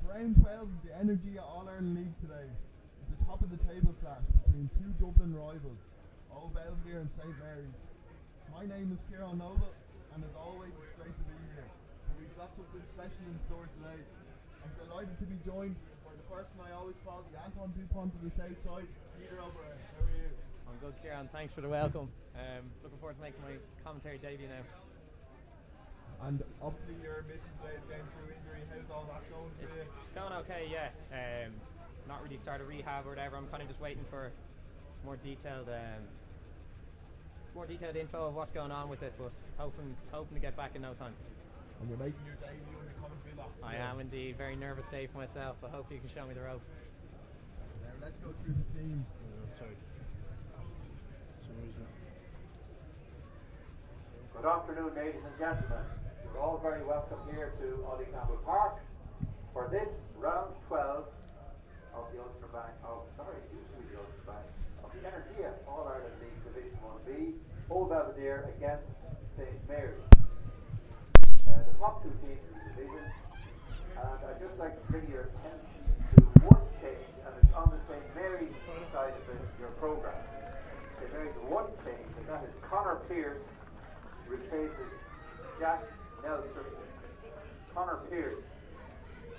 round 12 of the Energy All-Ireland League today. It's a top-of-the-table clash between two Dublin rivals, Belvedere and St Mary's. My name is Kieran Noble, and as always, it's great to be here. We've got something special in store today. I'm delighted to be joined by the person I always call the Anton Dupont of the South Side, Peter O'Brien. How are you? I'm good, Kieran. Thanks for the welcome. Looking forward to making my commentary debut now. And obviously you're missing today's game through injury. How's all that going for you? It's going okay, yeah. Not really started rehab or whatever. I'm kind of just waiting for more detailed info of what's going on with it, but hoping to get back in no time. And you're making your debut in the commentary box. I am indeed. Very nervous day for myself, but hopefully you can show me the ropes. Now let's go through the teams. Good afternoon, ladies and gentlemen. You're all very welcome here to Ollie Campbell Park for this round 12 of the Ulster Bank of the Energy All-Ireland League Division 1B, Belvedere against St Mary's. The top two teams in the division, and I'd just like to bring your attention to one change, and it's on the St Mary's side of your programme. St Mary's one change, and that is Conor Pearce replaces Jack Nelson. Conor Pearce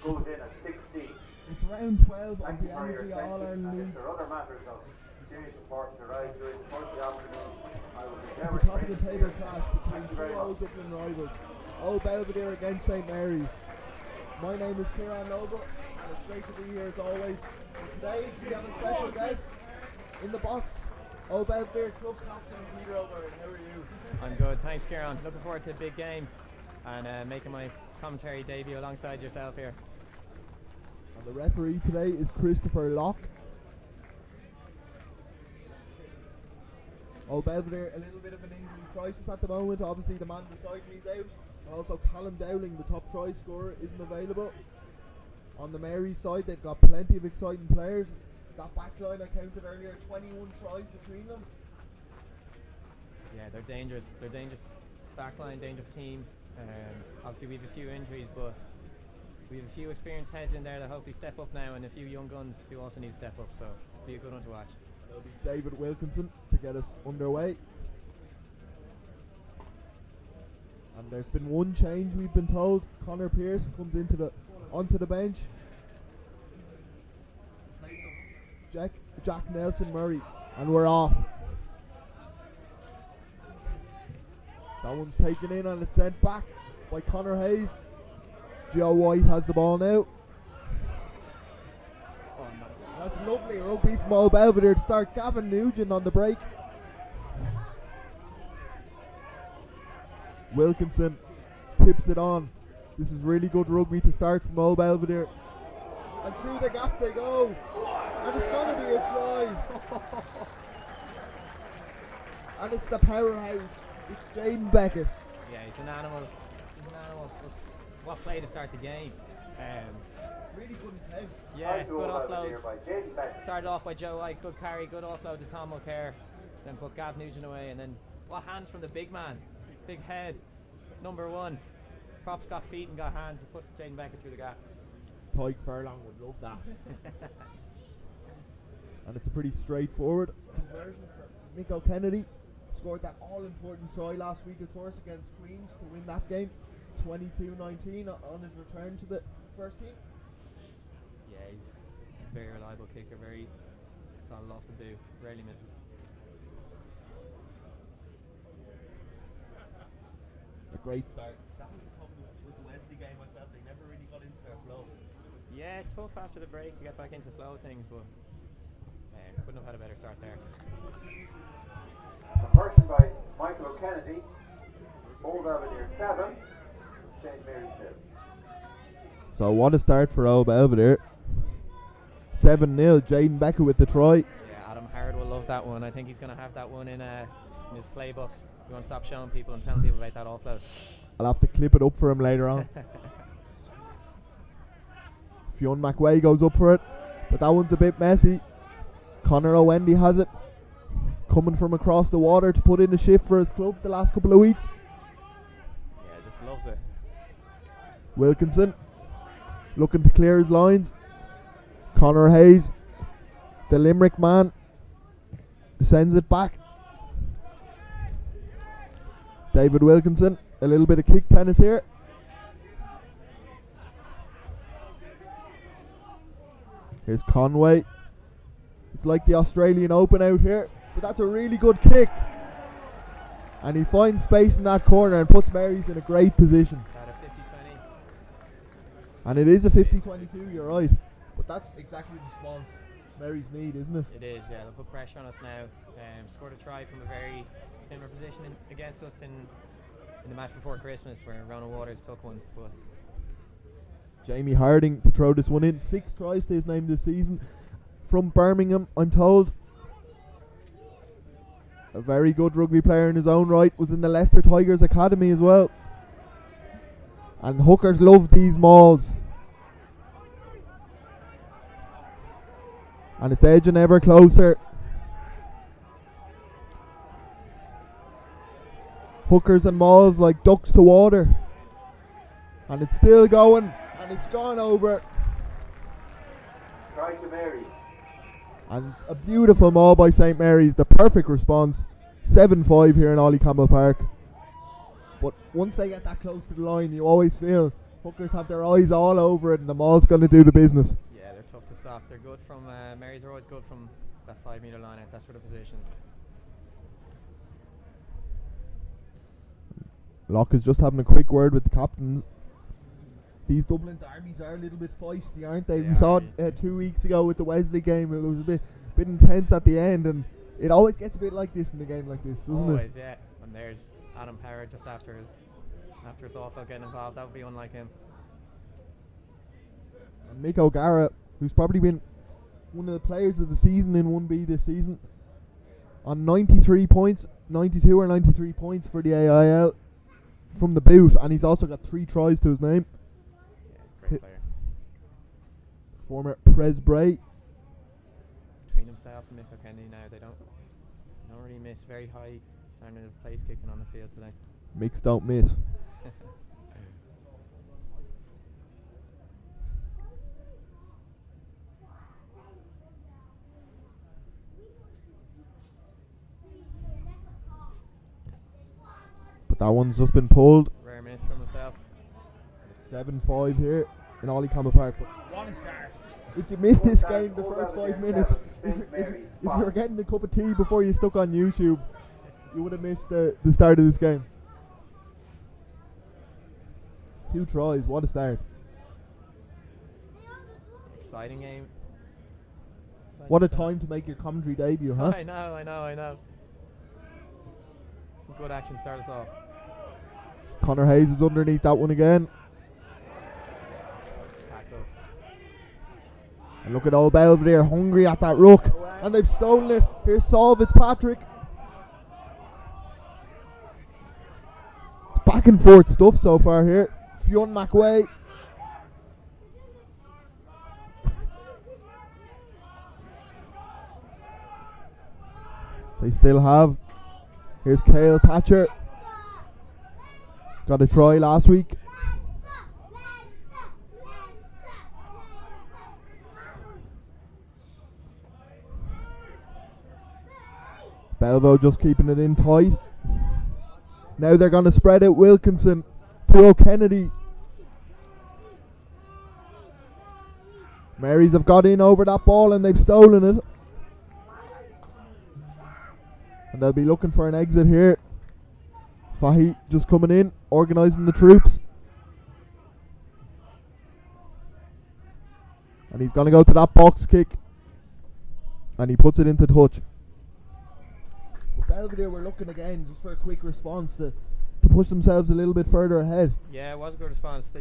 goes in at 16. It's round 12 of the Energy All-Ireland League. If there are other matters of serious importance arise during the course of the afternoon, I will be It's a top-of-the-table clash between two old Dublin rivals, Belvedere against St Mary's. My name is Kieran Noble, and it's great to be here as always. And today we have a special guest in the box, Belvedere club captain Peter O'Brien. How are you? I'm good. Thanks, Kieran. Looking forward to a big game and making my commentary debut alongside yourself here. And the referee today is Christopher Locke. Belvedere, a little bit of an injury crisis at the moment. Obviously the man beside me is out. And also Callum Dowling, the top try scorer, isn't available. On the Mary's side, they've got plenty of exciting players. That backline I counted earlier, 21 tries between them. Yeah, they're dangerous. They're dangerous backline, dangerous team. Obviously we have a few injuries, but we have a few experienced heads in there that hopefully step up now, and a few young guns who also need to step up, so it'll be a good one to watch. It'll be David Wilkinson to get us underway. And there's been one change, we've been told. Conor Pearce comes onto the bench. Jack Nelson Murray, and we're off. That one's taken in and it's sent back by Conor Hayes. Joe White has the ball now. That's lovely rugby from Belvedere to start. Gavin Nugent on the break. Wilkinson tips it on. This is really good rugby to start from Belvedere. And through the gap they go. And it's going to be a try. And it's the powerhouse. It's Jaden Beckett. Yeah, he's an animal. What play to start the game. Really good intent. Yeah, good offloads. Started off by Joe White, good carry, good offload to Tom O'Care. Then put Gav Nugent away, and then what hands from the big man. Big head. Number one. Props got feet and got hands. He puts Jaden Beckett through the gap. Tyke Furlong would love that. And it's a pretty straightforward conversion for Mick Kennedy. Scored that all-important try last week, of course, against Queens to win that game. 22-19 on his return to the first team. Yeah, he's a very reliable kicker, very solid off the boot, rarely misses. A great start. That was the problem with the Wesley game. I felt they never really got into their flow. Yeah, tough after the break to get back into flow of things, but couldn't have had a better start there. Conversion by Michael Kennedy. Belvedere 7, St Mary's 2. So what a start for Belvedere. 7-0, Jaden Becker with the try. Yeah, Adam Howard will love that one. I think he's going to have that one in his playbook. We won't stop showing people and telling people about that offload. I'll have to clip it up for him later on. Fionn McWay goes up for it, but that one's a bit messy. Conor O'Wendy has it. Coming from across the water to put in a shift for his club the last couple of weeks. Yeah, just loves it. Wilkinson. looking to clear his lines. Connor Hayes, the Limerick man, sends it back. David Wilkinson, a little bit of kick tennis here. Here's Conway. It's like the Australian Open out here, but that's a really good kick. And he finds space in that corner and puts Mary's in a great position. Is that a 50-20? And it is a 50-22, you're right. But that's exactly the response Mary's need, isn't it? It is, yeah. They'll put pressure on us now. Scored a try from a very similar position against us in the match before Christmas, where Ronan Waters took one. But Jamie Harding to throw this one in. 6 tries to his name this season. From Birmingham, I'm told. A very good rugby player in his own right. Was in the Leicester Tigers Academy as well. And hookers love these mauls. And it's edging ever closer. Hookers and mauls like ducks to water. And it's still going. And it's gone over. Try to Mary. And a beautiful maul by St. Mary's. The perfect response. 7-5 here in Ollie Campbell Park. But once they get that close to the line, you always feel hookers have their eyes all over it and the maul's going to do the business. yeah, they're tough to stop. They're good from Mary's are always good from that 5 metre line out, that sort of position. Locke is just having a quick word with the captains. These Dublin derbies are a little bit feisty, aren't they? They We saw are, it 2 weeks ago with the Wesley game. It was a bit intense at the end, and it always gets a bit like this in a game like this, doesn't Always, it? yeah. And there's Adam Power just after his awful getting involved. That would be unlike him. And Mick O'Gara, who's probably been one of the players of the season in 1B this season, on 93 points, 92 or 93 points for the AIL from the boot, and he's also got 3 tries to his name. Yeah, great player. Former Pres Bray. Between himself and Mick O'Kennedy now, they don't really miss. Very high standard of place kicking on the field today. Micks don't miss. But that one's just been pulled. Rare miss from himself. It's 7-5 here in Ollie Campbell Park. But what a start. If you missed this game the first 5 minutes, if you were getting a cup of tea before you stuck on YouTube, you would have missed the start of this game. 2 tries, what a start. Exciting game. What a time to make your commentary debut, huh? I know. Some good action to start us off. Connor Hayes is underneath that one again. Tackle. And look at old Belvedere hungry at that ruck. And they've stolen it. Here's Saul Fitzpatrick. It's back and forth stuff so far here. Fionn McWay. They still have. Here's Cale Thatcher. Got a try last week. Belvo just keeping it in tight. Now they're going to spread it. Wilkinson to O'Kennedy. Marys have got in over that ball and they've stolen it. And they'll be looking for an exit here. Fahy just coming in, organising the troops. And he's going to go to that box kick. And he puts it into touch. But Belvedere were looking again just for a quick response to push themselves a little bit further ahead. Yeah, it was a good response.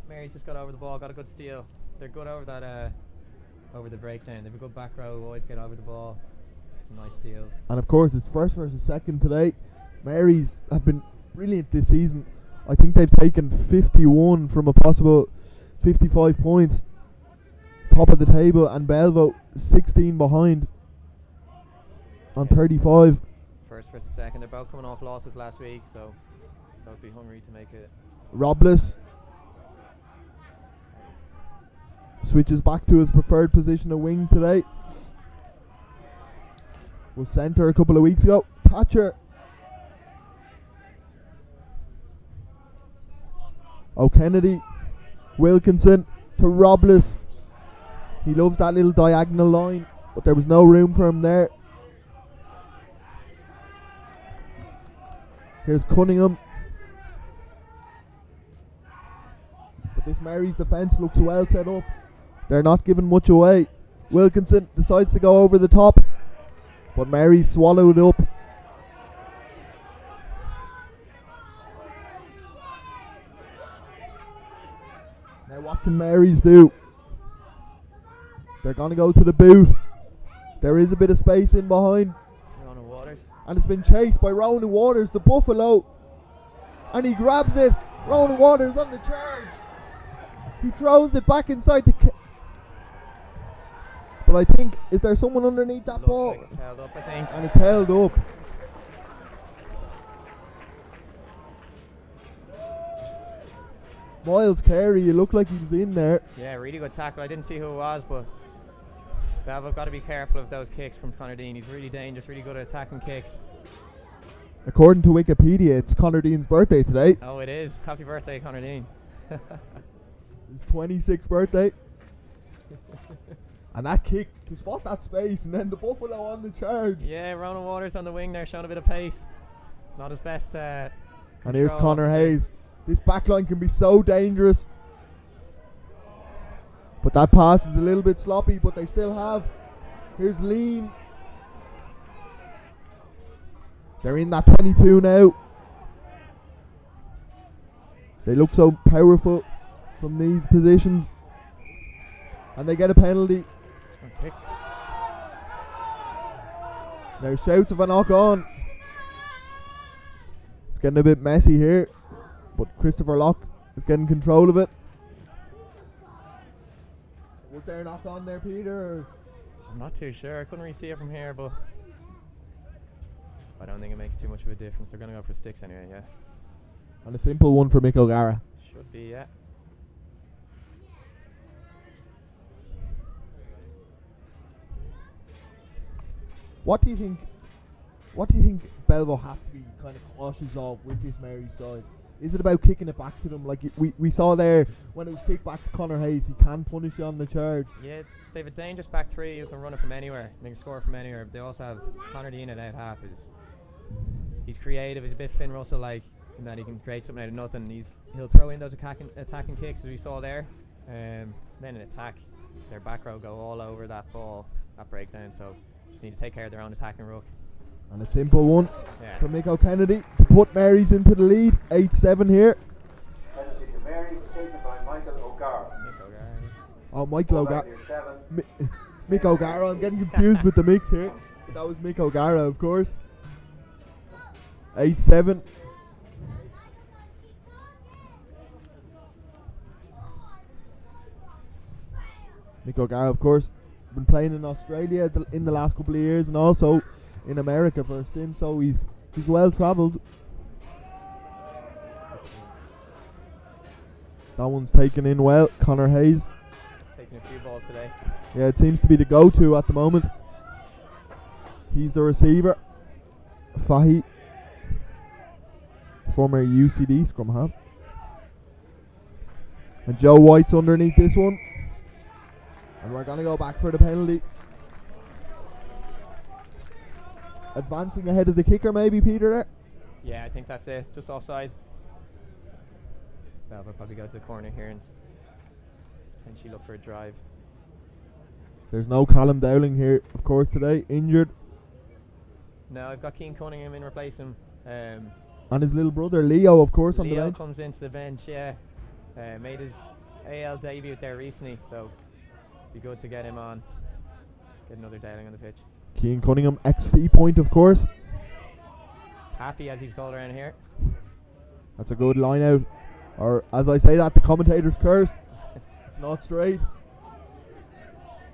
Mary's just got over the ball, got a good steal. They're good over that over the breakdown. They've a good back row, always get over the ball. Some nice steals. And of course it's first versus second today. Marys have been brilliant this season. I think they've taken 51 from a possible 55 points. Top of the table, and Belvo 16 behind on 35. First versus second. They're both coming off losses last week, so they'll be hungry to make it. Robles. switches back to his preferred position of wing today. Was centre a couple of weeks ago. Thatcher. O'Kennedy. Wilkinson to Robles. He loves that little diagonal line, but there was no room for him there. Here's Cunningham. But this Mary's defence looks well set up. They're not giving much away. Wilkinson decides to go over the top, but Mary swallowed up. Now what can Mary's do? They're going to go to the boot. There is a bit of space in behind. Ronan Waters. And it's been chased by Ronan Waters, the Buffalo. And he grabs it. Ronan Waters on the charge. He throws it back inside the... But I think, is there someone underneath that ball? Like it's held up, I think. And it's held up. Miles Carey, you look like he was in there. Yeah, really good tackle. I didn't see who it was, but I've got to be careful of those kicks from Conor Dean. He's really dangerous, really good at attacking kicks. According to Wikipedia, it's Conor Dean's birthday today. Oh, it is. Happy birthday, Conor Dean. His 26th birthday. And that kick to spot that space, and then the Buffalo on the charge. Yeah, Ronan Waters on the wing there, showing a bit of pace. Not his best. And here's Conor Hayes. This backline can be so dangerous. But that pass is a little bit sloppy, but they still have. Here's Lean. They're in that 22 now. They look so powerful from these positions. And they get a penalty. Okay. There's shouts of a knock on. It's getting a bit messy here, but Christopher Locke is getting control of it. Was there a knock on there, Peter? Or? I'm not too sure. I couldn't really see it from here, but I don't think it makes too much of a difference. They're going to go for sticks anyway, yeah. And a simple one for Mick O'Gara. Should be, yeah. What do you think Belvo have to be kind of cautious of with this Mary side? Is it about kicking it back to them? Like we saw there when it was kicked back to Conor Hayes, he can punish you on the charge. Yeah, they have a dangerous back three who can run it from anywhere. They can score from anywhere. They also have Conor Dean at out half. He's creative. He's a bit Finn Russell like in that he can create something out of nothing. He'll throw in those attacking kicks as we saw there. Then in attack, their back row go all over that ball, that breakdown. So just need to take care of their own attacking ruck. And a simple one from Mick O'Kennedy to put Mary's into the lead. 8-7 here. Penalty to Mary, taken by Michael O'Gara. Oh, Michael O'Gara. Mick O'Gara. I'm getting confused with the mix here. That was Mick O'Gara, of course. 8-7. Mick O'Gara, of course, been playing in Australia in the last couple of years, and also in America for a stint, so he's well travelled. That one's taken in well. Conor Hayes taking a few balls today. Yeah, it seems to be the go-to at the moment. He's the receiver. Fahy, former UCD scrum half. And Joe White's underneath this one. And we're going to go back for the penalty. Advancing ahead of the kicker maybe, Peter, there? Yeah, I think that's it. Just offside. Well, we'll probably go to the corner here and potentially look for a drive. There's no Callum Dowling here, of course, today. Injured. No, I've got Keane Cunningham in replacing him. And his little brother, Leo, of course, on the Leo bench. comes into the bench, yeah. Made his AL debut there recently, so be good to get him on. Get another Dowling on the pitch. Keane Cunningham, XC point, of course. Happy, as he's called around here. That's a good line out. Or, as I say that, the commentator's curse. It's not straight.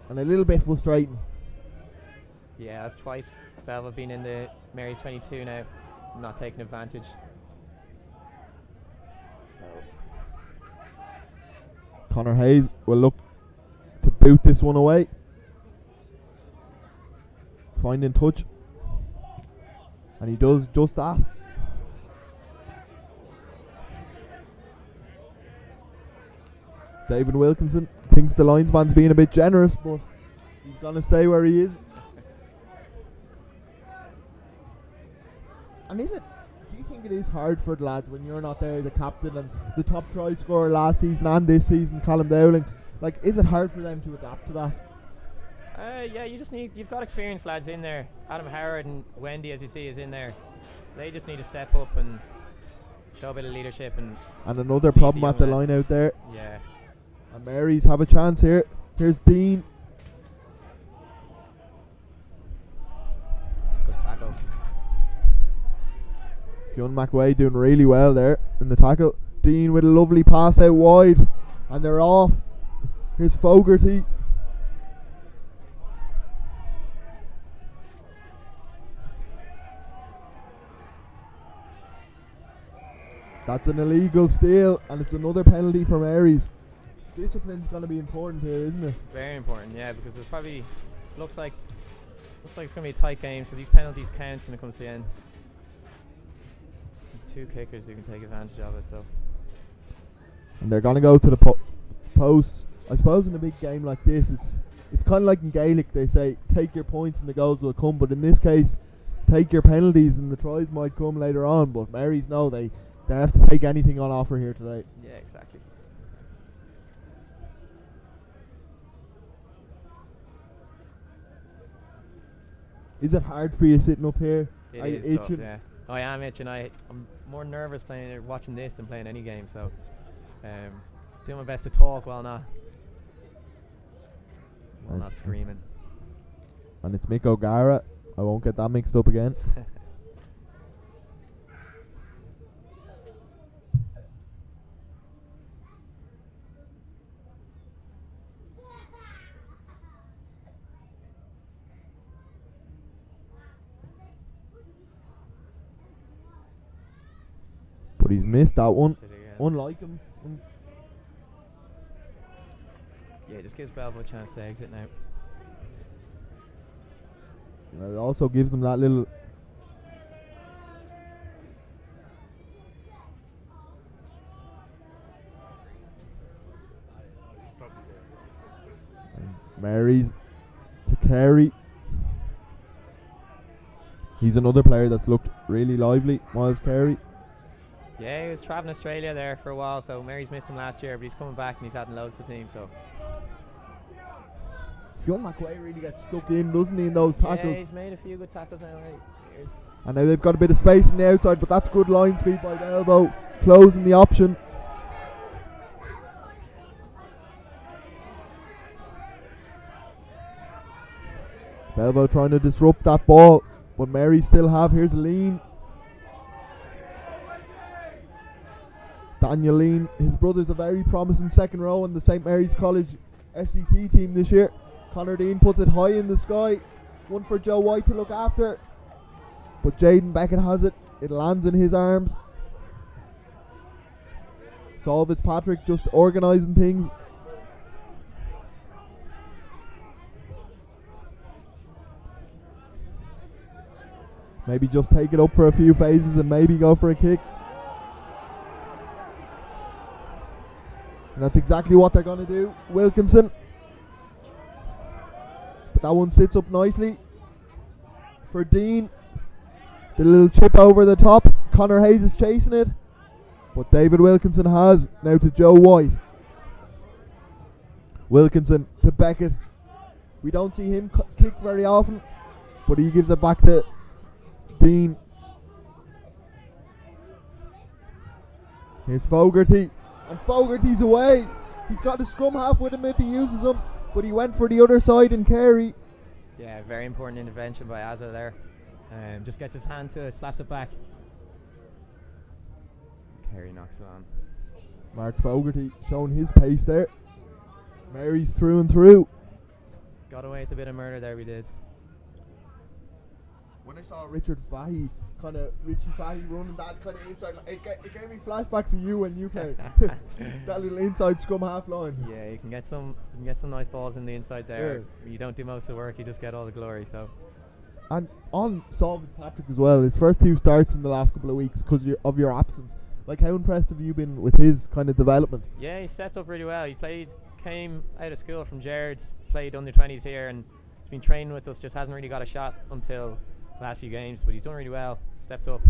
And a little bit frustrating. Yeah, that's twice Belva been in the Mary's 22 now, not taking advantage. So Conor Hayes will look boot this one away. Finding touch. And he does just that. David Wilkinson thinks the linesman's being a bit generous, but he's going to stay where he is. And do you think it is hard for the lads when you're not there, the captain and the top try scorer last season and this season, Callum Dowling? Like, is it hard for them to adapt to that? Yeah, you've got experienced lads in there. Adam Howard and Wendy, as you see, is in there. So they just need to step up and show a bit of leadership. And another problem at the line out there. Yeah. And Mary's have a chance here. Here's Dean. Good tackle. Fionn McWay doing really well there in the tackle. Dean with a lovely pass out wide. And they're off. Here's Fogarty. That's an illegal steal, and it's another penalty from Aries. Discipline's going to be important here, isn't it? Very important, yeah, because there's probably looks like it's going to be a tight game, so these penalties count when it comes to the end. Two kickers who can take advantage of it, so. And they're going to go to the post. I suppose in a big game like this, it's kind of like in Gaelic. They say take your points and the goals will come, but in this case, take your penalties and the tries might come later on. But Mary's know they have to take anything on offer here today. Yeah, exactly. Is it hard for you sitting up here? It is tough, yeah. I am itching. I'm more nervous watching this than playing any game, so doing my best to talk while not screaming. And it's Mick O'Gara. I won't get that mixed up again. But he's missed that one. Unlike him. Yeah, just gives Belvo a chance to exit now. It also gives them that little. Mary's to Carey. He's another player that's looked really lively, Miles Carey. Yeah, he was travelling Australia there for a while, so Mary's missed him last year, but he's coming back and he's adding loads to the team, so. Fionn McWay really gets stuck in, doesn't he, in those tackles? Yeah, he's made a few good tackles now, right? And now they've got a bit of space on the outside, but that's good line speed by Belvo, closing the option. Belvo trying to disrupt that ball, but Mary still have. Here's Lean. Daniel Lean, his brother's a very promising second row in the St. Mary's College SCT team this year. Connor Dean puts it high in the sky. One for Joe White to look after. But Jaden Beckett has it. It lands in his arms. Saul Fitzpatrick just organising things. Maybe just take it up for a few phases and maybe go for a kick. And that's exactly what they're going to do. Wilkinson. But that one sits up nicely for Dean. The little chip over the top. Connor Hayes is chasing it. But David Wilkinson has. Now to Joe White. Wilkinson to Beckett. We don't see him kick very often. But he gives it back to Dean. Here's Fogarty. And Fogarty's away. He's got the scrum half with him if he uses him. But he went for the other side in Carey. Yeah, very important intervention by Azza there. Just gets his hand to it, slaps it back. Carey knocks it on. Mark Fogarty showing his pace there. Mary's through and through. Got away with a bit of murder there, we did. when I saw Richie Fahey running that kind of inside, it gave me flashbacks of you when you played. That little inside scrum half line. Yeah, you can get some nice balls in the inside there. Yeah. You don't do most of the work, you just get all the glory. So. And on Saul Fitzpatrick as well, his first 2 starts in the last couple of weeks because of your absence. Like, how impressed have you been with his kind of development? Yeah, he stepped up really well. He came out of school from Jared, played under 20s here, and he's been training with us. Just hasn't really got a shot until the last few games, but he's done really well. Stepped up,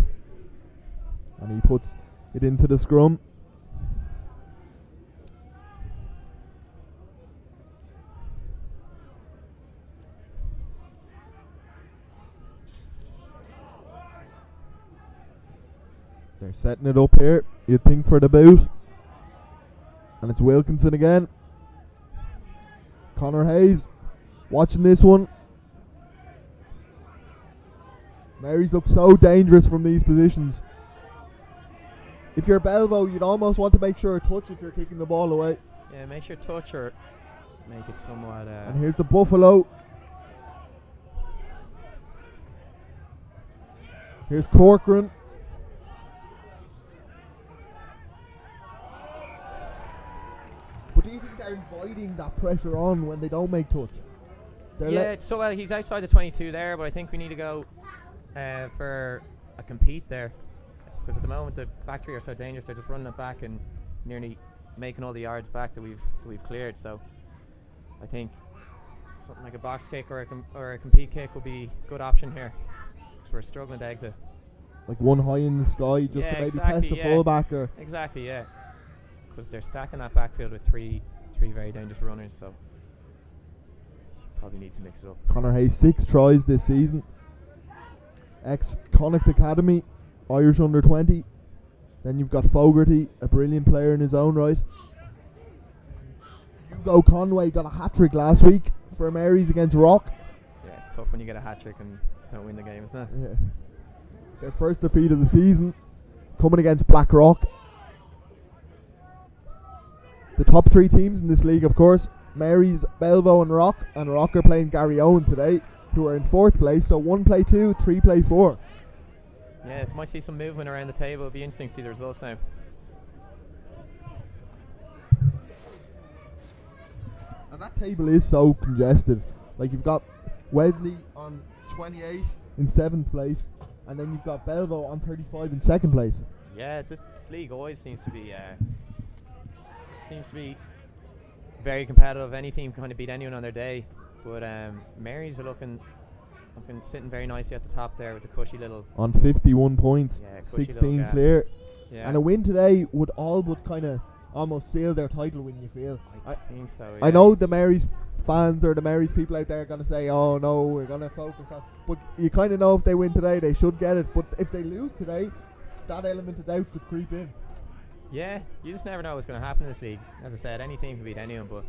and he puts it into the scrum. They're setting it up here, you'd think, for the boot. And it's Wilkinson again. Connor Hayes watching this one. Mary's look so dangerous from these positions. If you're Belvo, you'd almost want to make sure a touch if you're kicking the ball away. Yeah, make sure touch or make it somewhat... and here's the Buffalo. Here's Corcoran. But do you think they're inviting that pressure on when they don't make touch? So well, he's outside the 22 there, but I think we need to go for a compete there, because at the moment the back three are so dangerous. They're just running it back and nearly making all the yards back that we've cleared. So I think something like a box kick or a compete kick would be a good option here, because we're struggling to exit. Like one high in the sky, just to maybe test the fullback, or exactly, yeah, because they're stacking that backfield with three very dangerous runners. So probably need to mix it up. Connor Hayes 6 tries this season. Ex-Connacht Academy, Irish under 20. Then you've got Fogarty, a brilliant player in his own right. Hugo Conway got a hat-trick last week for Mary's against Rock. Yeah, it's tough when you get a hat-trick and don't win the game, isn't it? Yeah. Their first defeat of the season, coming against Black Rock. The top 3 teams in this league, of course, Mary's, Belvo and Rock are playing Garryowen today, who are in 4th place. So 1 play 2, 3 play 4. Yeah, might see some movement around the table. It'll be interesting to see the results now. And that table is so congested. Like, you've got Wesley on 28 in 7th place, and then you've got Belvo on 35 in 2nd place. Yeah, this league always seems to be very competitive. Any team can kind of beat anyone on their day, but Mary's are looking sitting very nicely at the top there with the cushy little on 51 points, yeah, 16 clear. Yeah. And a win today would all but kind of almost seal their title win, you feel. I think so, yeah. I know the Mary's fans or the Mary's people out there are going to say, oh no, we're going to focus on, but you kind of know if they win today they should get it, but if they lose today, that element of doubt could creep in. Yeah, you just never know what's going to happen in this league. As I said, any team can beat anyone, but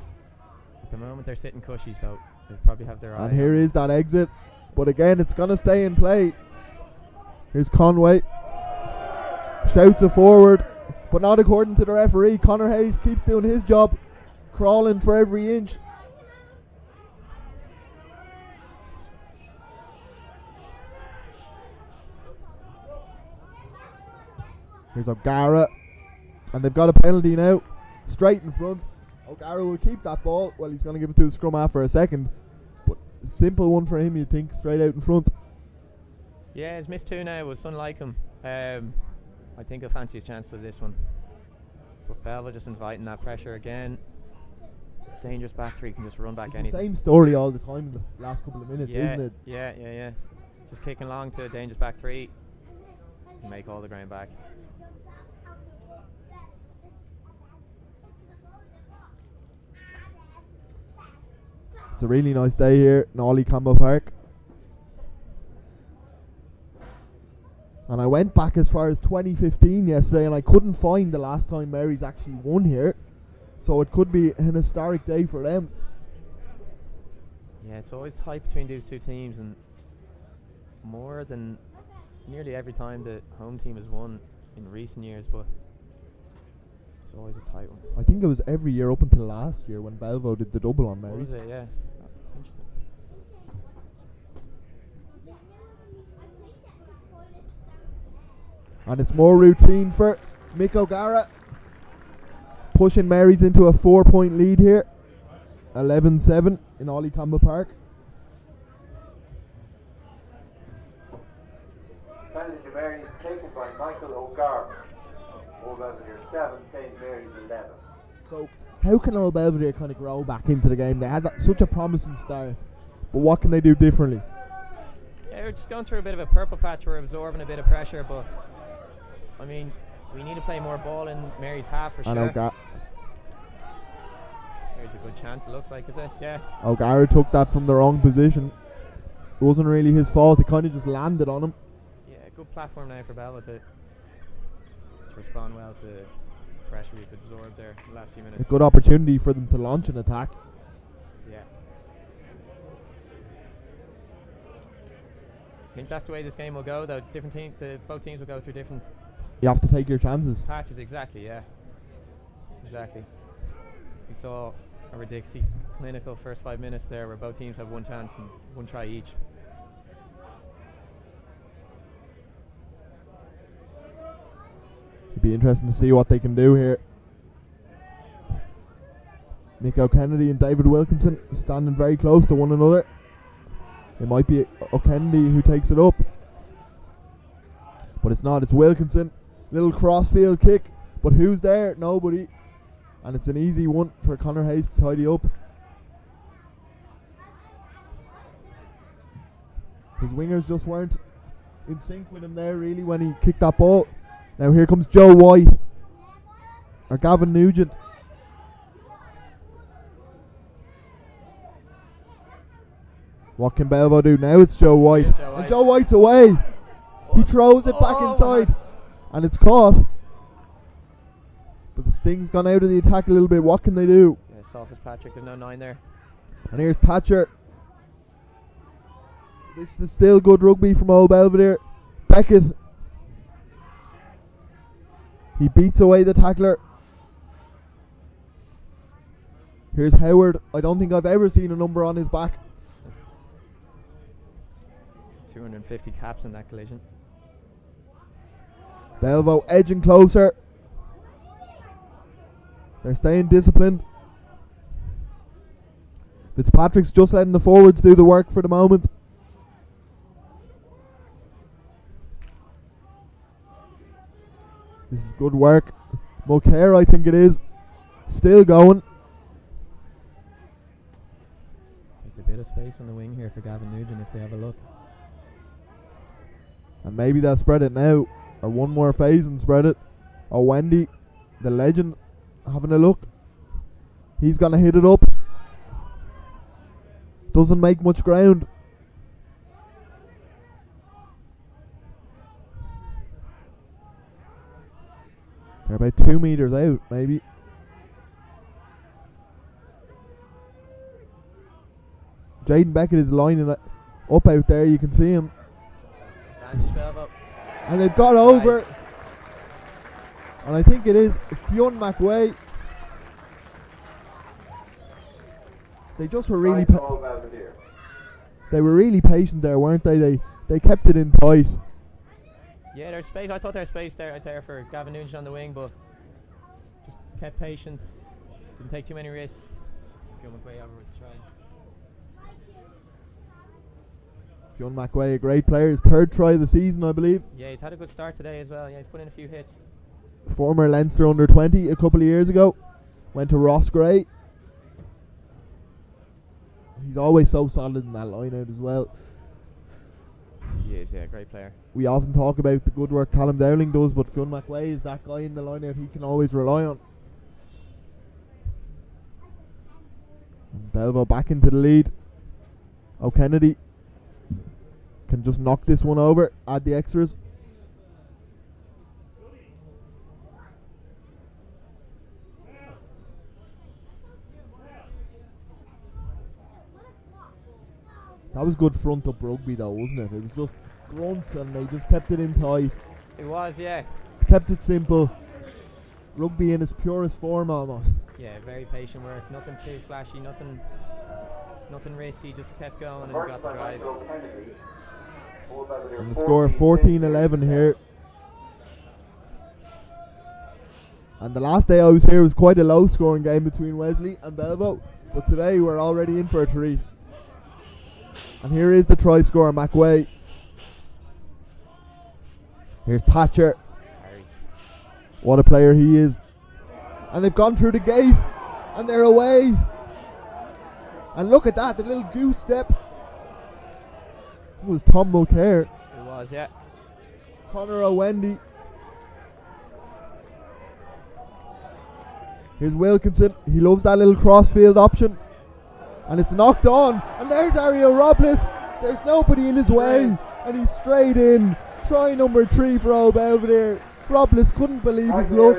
at the moment they're sitting cushy, so they probably have their eye. And here is that exit, but again it's going to stay in play. Here's Conway, shouts it forward, but not according to the referee. Connor Hayes keeps doing his job, crawling for every inch. Here's O'Gara, and they've got a penalty now, straight in front. O'Gara will keep that ball. Well, he's going to give it to the scrum half for a second, but a simple one for him, you'd think, straight out in front. Yeah, he's missed 2 now, but it's unlike him. I think he'll fancy his chance with this one. But Belva just inviting that pressure again. Dangerous back three, can just run back anything. It's the same story all the time in the last couple of minutes, isn't it? Yeah. Just kicking along to a dangerous back three and make all the ground back. It's a really nice day here in Ollie Campbell Park. And I went back as far as 2015 yesterday and I couldn't find the last time Mary's actually won here. So it could be an historic day for them. Yeah, it's always tight between these two teams, and more than nearly every time the home team has won in recent years, but it's always a tight one. I think it was every year up until last year when Belvo did the double on Mary's. Was it? Yeah. Interesting. And it's more routine for Mick O'Gara. Pushing Marys into a 4-point lead here. 11-7 in Ollie Campbell Park. Penalty to Mary's taken by Michael O'Gara. Old Belvedere 7, St. Mary's 11. So how can Old Belvedere kind of grow back into the game? They had such a promising start, but what can they do differently? Yeah, we're just going through a bit of a purple patch. We're absorbing a bit of pressure, but I mean, we need to play more ball in Mary's half for sure. There's a good chance, it looks like, is it? Yeah. O'Gara took that from the wrong position. It wasn't really his fault, it kind of just landed on him. Yeah, good platform now for Belvedere to respond well to the pressure we've absorbed there in the last few minutes. A good opportunity for them to launch an attack. Yeah. I think that's the way this game will go, though. Both teams will go through different. You have to take your chances. Patches, exactly, yeah. Exactly. We saw a ridiculously clinical first 5 minutes there where both teams have one chance and one try each. It'd be interesting to see what they can do here. Nick O'Kennedy and David Wilkinson standing very close to one another. It might be O'Kennedy who takes it up, but it's not. It's Wilkinson. Little crossfield kick, but who's there? Nobody. And it's an easy one for Connor Hayes to tidy up. His wingers just weren't in sync with him there really when he kicked that ball. Now here comes Joe White, or Gavin Nugent. What can Belvo do? Now it's Joe White. And Joe White's away. He throws it back inside. And it's caught. But the sting's gone out of the attack a little bit. What can they do? Yeah, soft as Patrick. There's no 9 there. And here's Thatcher. This is still good rugby from Old Belvedere. Beckett. He beats away the tackler. Here's Howard. I don't think I've ever seen a number on his back. 250 caps in that collision. Belvo edging closer. They're staying disciplined. Fitzpatrick's just letting the forwards do the work for the moment. This is good work. Mulcair, I think it is. Still going. There's a bit of space on the wing here for Gavin Nugent if they have a look. And maybe they'll spread it now. Or one more phase and spread it. Oh, Wendy, the legend, having a look. He's going to hit it up. Doesn't make much ground. They're about 2 meters out, maybe. Jaden Beckett is lining it up out there. You can see him. And they've got over. And I think it is Fionn McWay. They just were really they were really patient there, weren't they? They kept it in tight. Yeah, there's space. I thought there was space there, right there for Gavin Nugent on the wing, but just kept patient. Didn't take too many risks. Fionn McWay over with the try. Fionn McWay, a great player. His 3rd try of the season, I believe. Yeah, he's had a good start today as well. Yeah, he's put in a few hits. Former Leinster under 20 a couple of years ago. Went to Ross Gray. He's always so solid in that line out as well. He is, yeah, great player. We often talk about the good work Callum Dowling does, but Fionn McWay is that guy in the line out he can always rely on. And Belvo back into the lead. O'Kennedy can just knock this one over, add the extras. That was good front up rugby though, wasn't it? It was just grunt and they just kept it in tight. It was, yeah. Kept it simple. Rugby in its purest form almost. Yeah, very patient work. Nothing too flashy, nothing risky, just kept going and got the drive. And the score 14-11 here. And the last day I was here was quite a low scoring game between Wesley and Belvo, but today we're already in for a treat. And here is the try scorer, McWay. Here's Thatcher. What a player he is. And they've gone through the gate and they're away. And look at that, the little goose step. It was Tom Mulcair. It was, yeah. Connor O'Wendy. Here's Wilkinson. He loves that little crossfield option. And it's knocked on. And there's Ariel Robles. There's nobody in his way. And he's straight in. Try number 3 for Old Belvedere. Robles couldn't believe his luck.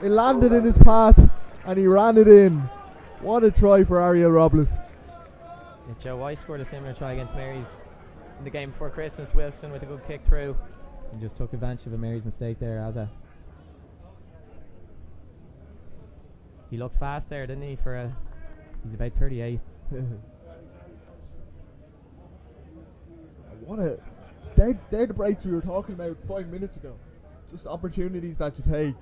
It landed in his path. And he ran it in. What a try for Ariel Robles. Yeah, Joe Weiss scored a similar try against Mary's in the game before Christmas. Wilson with a good kick through. And just took advantage of a Mary's mistake there, Azza. He looked fast there, didn't he? He's about 38. They're the breaks we were talking about 5 minutes ago. Just opportunities that you take.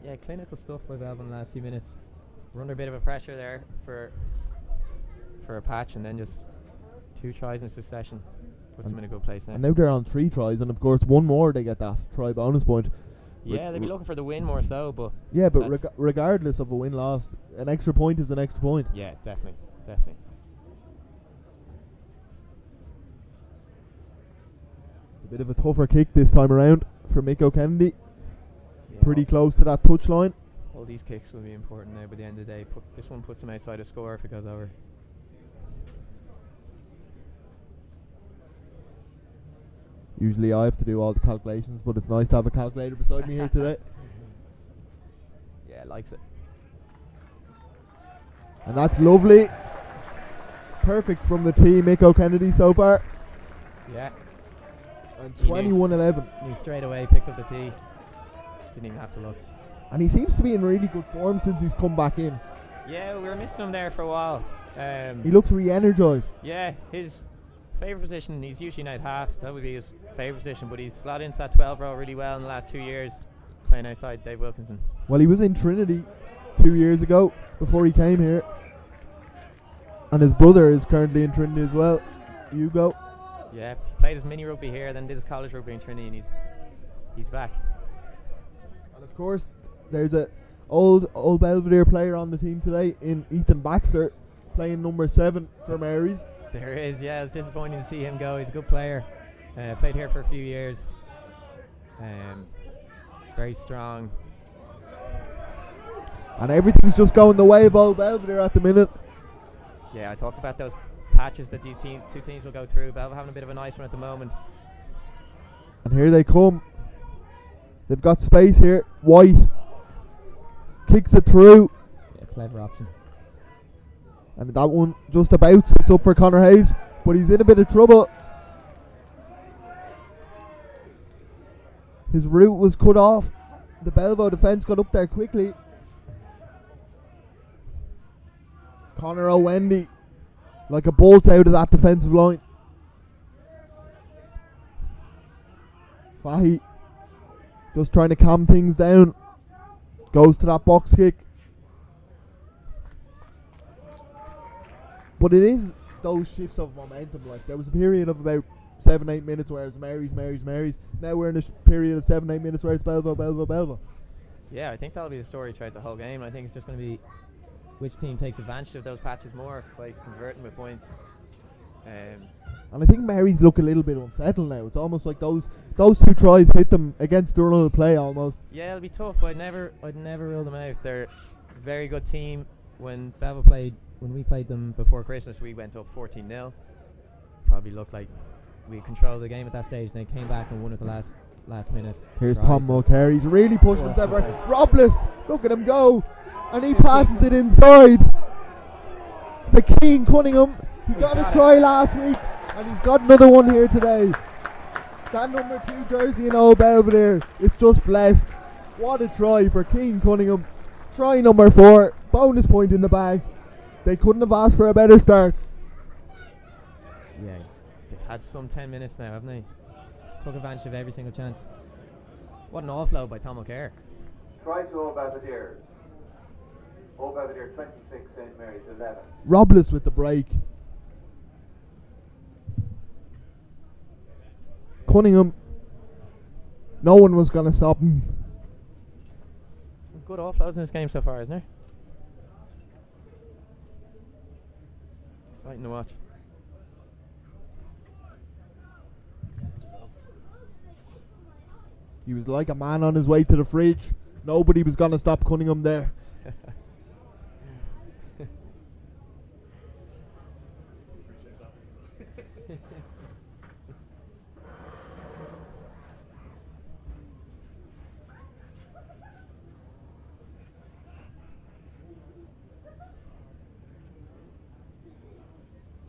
Yeah, clinical stuff by Belvin in the last few minutes. We're under a bit of a pressure there for a patch, and then just 2 tries in succession puts them in a good place now. And now they're on 3 tries, and of course one more they get that try bonus point. Yeah, they'd be looking for the win more so, but yeah, but regardless of a win-loss, an extra point is an extra point. Yeah, definitely. It's a bit of a tougher kick this time around for Mick O'Kennedy. Yeah, pretty close to that touchline. All these kicks will be important now by the end of the day. This one puts them outside a score if it goes over. Usually I have to do all the calculations, but it's nice to have a calculator beside me here today. Yeah, likes it. And that's lovely. Perfect from the team, Mick O'Kennedy so far. Yeah. And 21-11. Knew straight away, picked up the tee. Didn't even have to look. And he seems to be in really good form since he's come back in. Yeah, we were missing him there for a while. He looks re-energized. Yeah, his favourite position, he's usually night half. That would be his favourite position, but he's slotted into that 12 role really well in the last 2 years, playing outside Dave Wilkinson. Well, he was in Trinity 2 years ago before he came here. And his brother is currently in Trinity as well, Hugo. Yeah, played his mini rugby here, then did his college rugby in Trinity, and he's back. And of course, there's a old Belvedere player on the team today in Ethan Baxter, playing number 7 for Mary's. There is, yeah. It's disappointing to see him go. He's a good player. Played here for a few years. Very strong. And everything's just going the way of old Belvedere at the minute. Yeah, I talked about those patches that these two teams will go through. Belvedere having a bit of a nice one at the moment. And here they come. They've got space here. White kicks it through. Yeah, clever option. And that one just about sets up for Connor Hayes, but he's in a bit of trouble. His route was cut off. The Belvo defence got up there quickly. Connor O'Wendy, like a bolt out of that defensive line. Fahy just trying to calm things down. Goes to that box kick. But it is those shifts of momentum. Like, there was a period of about 7-8 minutes where it's Mary's. Now we're in a period of 7-8 minutes where it's Belvo. Yeah, I think that'll be the story throughout the whole game. I think it's just going to be which team takes advantage of those patches more by converting with points. And I think Mary's look a little bit unsettled now. It's almost like those 2 tries hit them against the run of the play almost. Yeah, it'll be tough, but I'd never rule them out. They're a very good team. When we played them before Christmas, we went up 14-0. Probably looked like we controlled the game at that stage. They came back and won at the last minute. Here's Tom Mulcair. He's really pushing himself right. Robles, look at him go. And he passes it inside. It's a Keane Cunningham. He got a try last week, and he's got another one here today. That number 2 jersey in Old Belvedere, it's just blessed. What a try for Keane Cunningham. Try number 4, bonus point in the bag. They couldn't have asked for a better start. Yeah, they've had some 10 minutes now, haven't they? Took advantage of every single chance. What an offload by Tom O'Kerr. Try to Old Belvedere. Old Belvedere 26, St. Mary's 11. Robles with the break. Cunningham. No one was going to stop him. Some good offloads in this game so far, isn't there? Exciting to watch. He was like a man on his way to the fridge. Nobody was going to stop Cunningham there.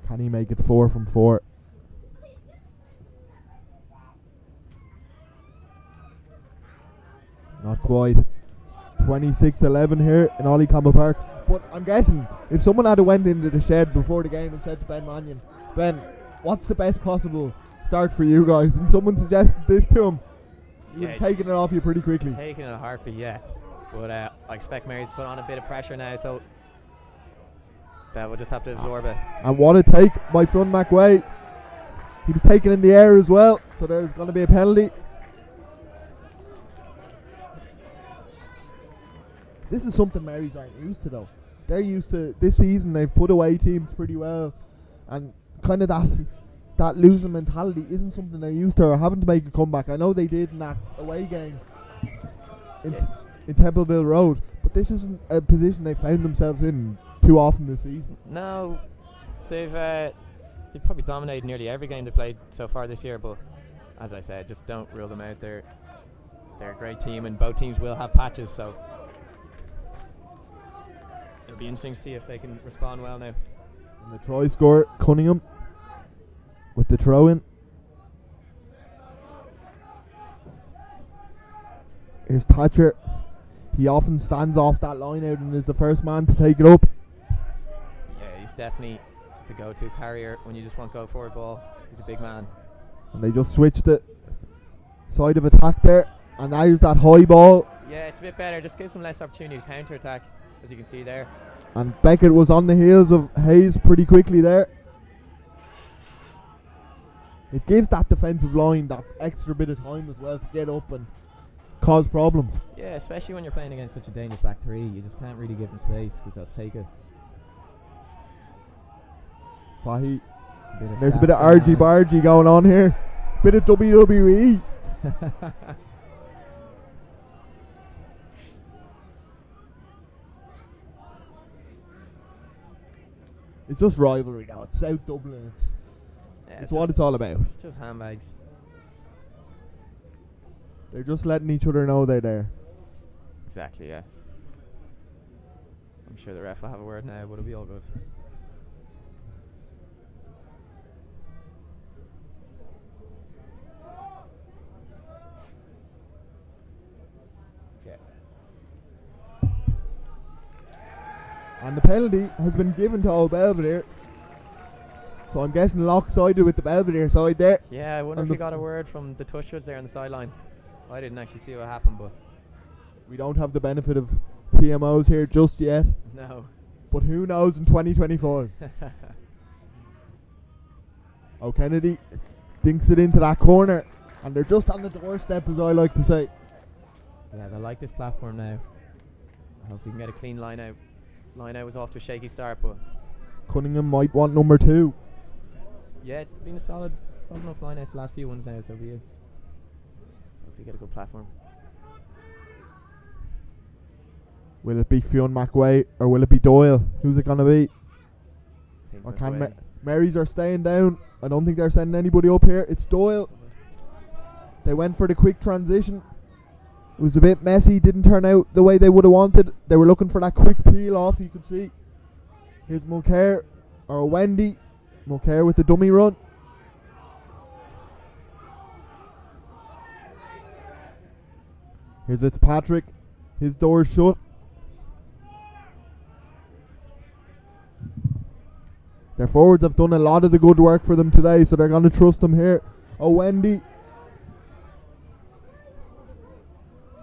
Can he make it 4 from 4? Not quite. 26-11 here in Ollie Campbell Park. But I'm guessing if someone had went into the shed before the game and said to Ben Mannion, Ben, what's the best possible start for you guys? And someone suggested this to him, he was taking it off you pretty quickly. Taking it a heartbeat, yeah. But I expect Mary's to put on a bit of pressure now, so we'll just have to absorb it. And what a take by Fionn McWay. He was taken in the air as well, so there's going to be a penalty. This is something Mary's aren't used to though. They're used to, this season they've put away teams pretty well, and kind of that losing mentality isn't something they're used to or having to make a comeback. I know they did in that away game in Templeville Road, but this isn't a position they found themselves in too often this season. No, they've probably dominated nearly every game they played so far this year, but as I said, just don't rule them out. They're a great team, and both teams will have patches, so it'll be interesting to see if they can respond well now. And the try score, Cunningham with the throw in. Here's Thatcher. He often stands off that line out and is the first man to take it up. Yeah, he's definitely the go-to carrier when you just want go forward ball. He's a big man. And they just switched it. Side of attack there. And there's that high ball. Yeah, it's a bit better. Just gives them less opportunity to counter-attack, as you can see there. And Beckett was on the heels of Hayes pretty quickly there. It gives that defensive line that extra bit of time as well to get up and cause problems. Yeah, especially when you're playing against such a dangerous back three. You just can't really give them space because they'll take it. Fahy. There's a bit of argy-bargy going on here. Bit of WWE. It's just rivalry now. It's South Dublin. It's what it's all about. It's just handbags. They're just letting each other know they're there. Exactly, yeah. I'm sure the ref will have a word now, but it'll be all good. And the penalty has been given to Old Belvedere. So I'm guessing lopsided with the Belvedere side there. Yeah, I wonder if you got a word from the Tushwoods there on the sideline. I didn't actually see what happened, but we don't have the benefit of TMOs here just yet. No. But who knows in 2025. O'Kennedy dinks it into that corner. And they're just on the doorstep, as I like to say. Yeah, they like this platform now. I hope we can get a clean line out. Line out was off to a shaky start, but Cunningham might want number 2. Yeah, it's been a solid enough line out the last few ones now, so be it. If we get a good platform. Will it be Fionn McWay or will it be Doyle? Who's it gonna be? Or can Marys are staying down. I don't think they're sending anybody up here. It's Doyle. They went for the quick transition. It was a bit messy, didn't turn out the way they would have wanted. They were looking for that quick peel off, you could see. Here's Mulcair, or Wendy. Mulcair with the dummy run. Here's Fitzpatrick. His door's shut. Their forwards have done a lot of the good work for them today, so they're going to trust them here. Oh, Wendy.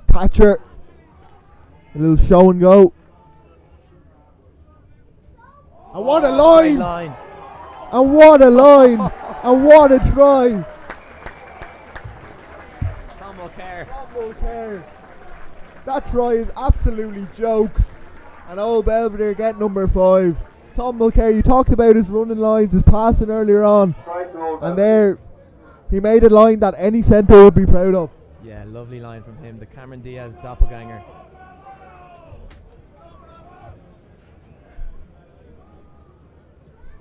Thatcher. A little show and go. And what a line! Great line. And what a line! And what a try! Tom Mulcair. Tom Mulcair. That try is absolutely jokes. And old Belvedere get number 5. Tom Mulcair, you talked about his running lines, his passing earlier on. And there, he made a line that any centre would be proud of. Yeah, lovely line from him. The Cameron Diaz doppelganger.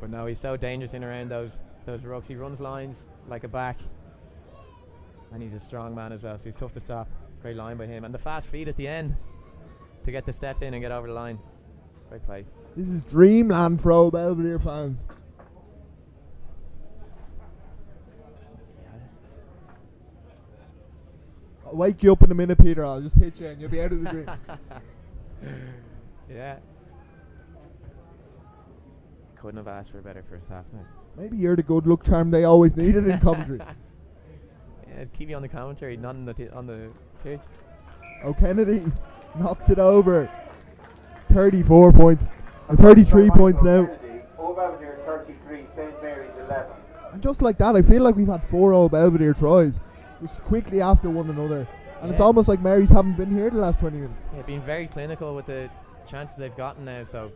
But no, he's so dangerous in around those rucks. He runs lines like a back. And he's a strong man as well, so he's tough to stop. Great line by him. And the fast feet at the end to get the step in and get over the line. Great play. This is dreamland for old Belvedere fans. I'll wake you up in a minute, Peter. I'll just hit you and you'll be out of the dream. Yeah. Couldn't have asked for a better first half now. Maybe you're the good luck charm they always needed in commentary. Yeah, keep me on the commentary, not on the pitch. O'Kennedy knocks it over. 34 points. 33 points now. Old Belvedere 33, St Mary's 11. And just like that, I feel like we've had 4 old Belvedere tries just quickly after one another. And it's almost like Mary's haven't been here the last 20 minutes. Yeah, been very clinical with the chances they've gotten now, so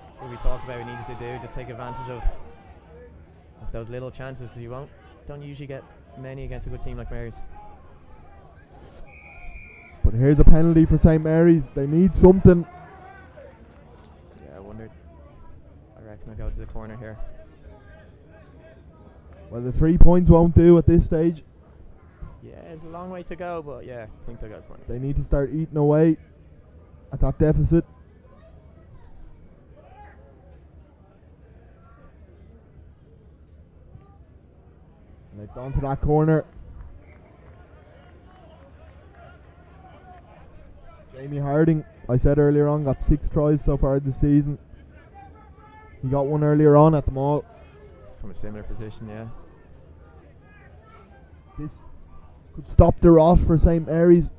that's what we talked about we needed to do, just take advantage of those little chances, because you don't usually get many against a good team like Mary's. But here's a penalty for St Mary's. They need something. Yeah, I reckon I'll go to the corner here. Well, the 3 points won't do at this stage. Yeah, it's a long way to go, but yeah, I think they'll go to the corner. They need to start eating away at that deficit. And they've gone to that corner. Jamie Harding, I said earlier on, got 6 tries so far this season. He got one earlier on at the Mall. From a similar position, yeah. This could stop the rot for St Mary's.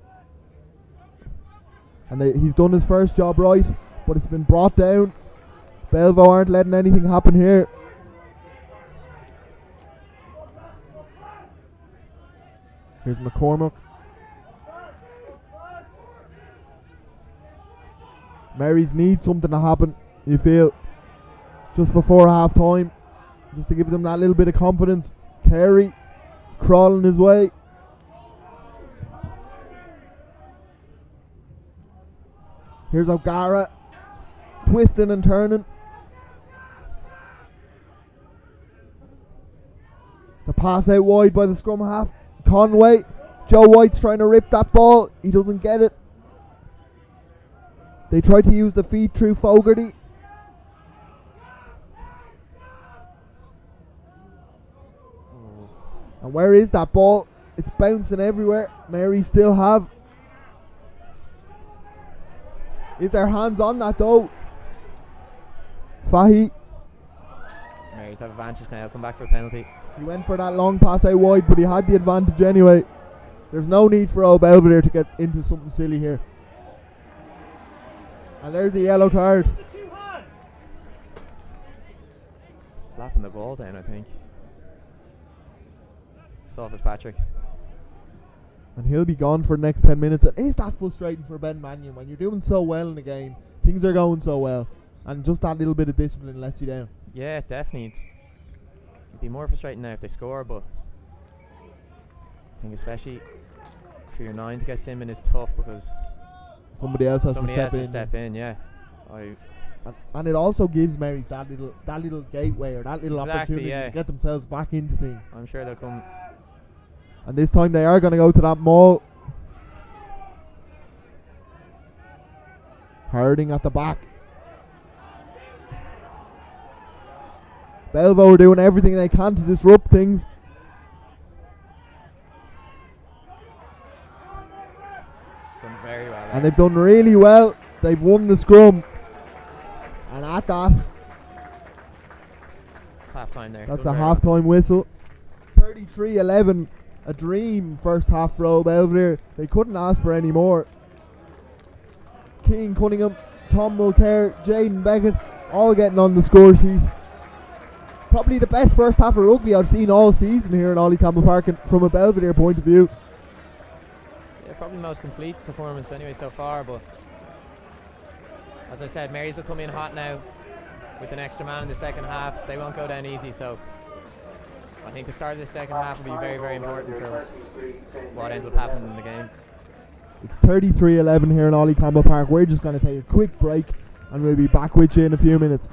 And he's done his first job right, but it's been brought down. Belvo aren't letting anything happen here. Here's McCormick. Mary's need something to happen, you feel, just before half time, just to give them that little bit of confidence. Carey crawling his way. Here's O'Gara twisting and turning. The pass out wide by the scrum half. Conway. Joe White's trying to rip that ball. He doesn't get it. They try to use the feed through Fogarty. And where is that ball? It's bouncing everywhere. Mary still have. Is there hands on that though? Fahy. Mary's have advantage now. Come back for a penalty. He went for that long pass out wide, but he had the advantage anyway. There's no need for old Belvedere to get into something silly here. And there's the yellow card. Slapping the ball down, I think. Soft as Patrick. And he'll be gone for the next 10 minutes. And is that frustrating for Ben Mannion when you're doing so well in the game? Things are going so well. And just that little bit of discipline lets you down. Yeah, definitely. It'd be more frustrating now if they score, but I think especially for your 9 to get Simon is tough because somebody else has to step in. Yeah. And it also gives Mary's that little gateway or that little opportunity to get themselves back into things. I'm sure they'll come. And this time they are going to go to that Maul. Harding at the back. Belvo are doing everything they can to disrupt things. Done very well. And they've done really well. They've won the scrum. And at that, it's half time there. That's the half-time whistle. 33-11. A dream first half for old Belvedere. They couldn't ask for any more. Keane Cunningham, Tom Mulcair, Jaden Beckett, all getting on the score sheet. Probably the best first half of rugby I've seen all season here in Ollie Campbell Park, and from a Belvedere point of view. Yeah, probably the most complete performance anyway so far, but as I said, Marys will come in hot now with an extra man in the second half. They won't go down easy, so I think the start of the second half will be very, very important for what ends up happening in the game. It's 33-11 here in Ollie Campbell Park. We're just going to take a quick break and we'll be back with you in a few minutes.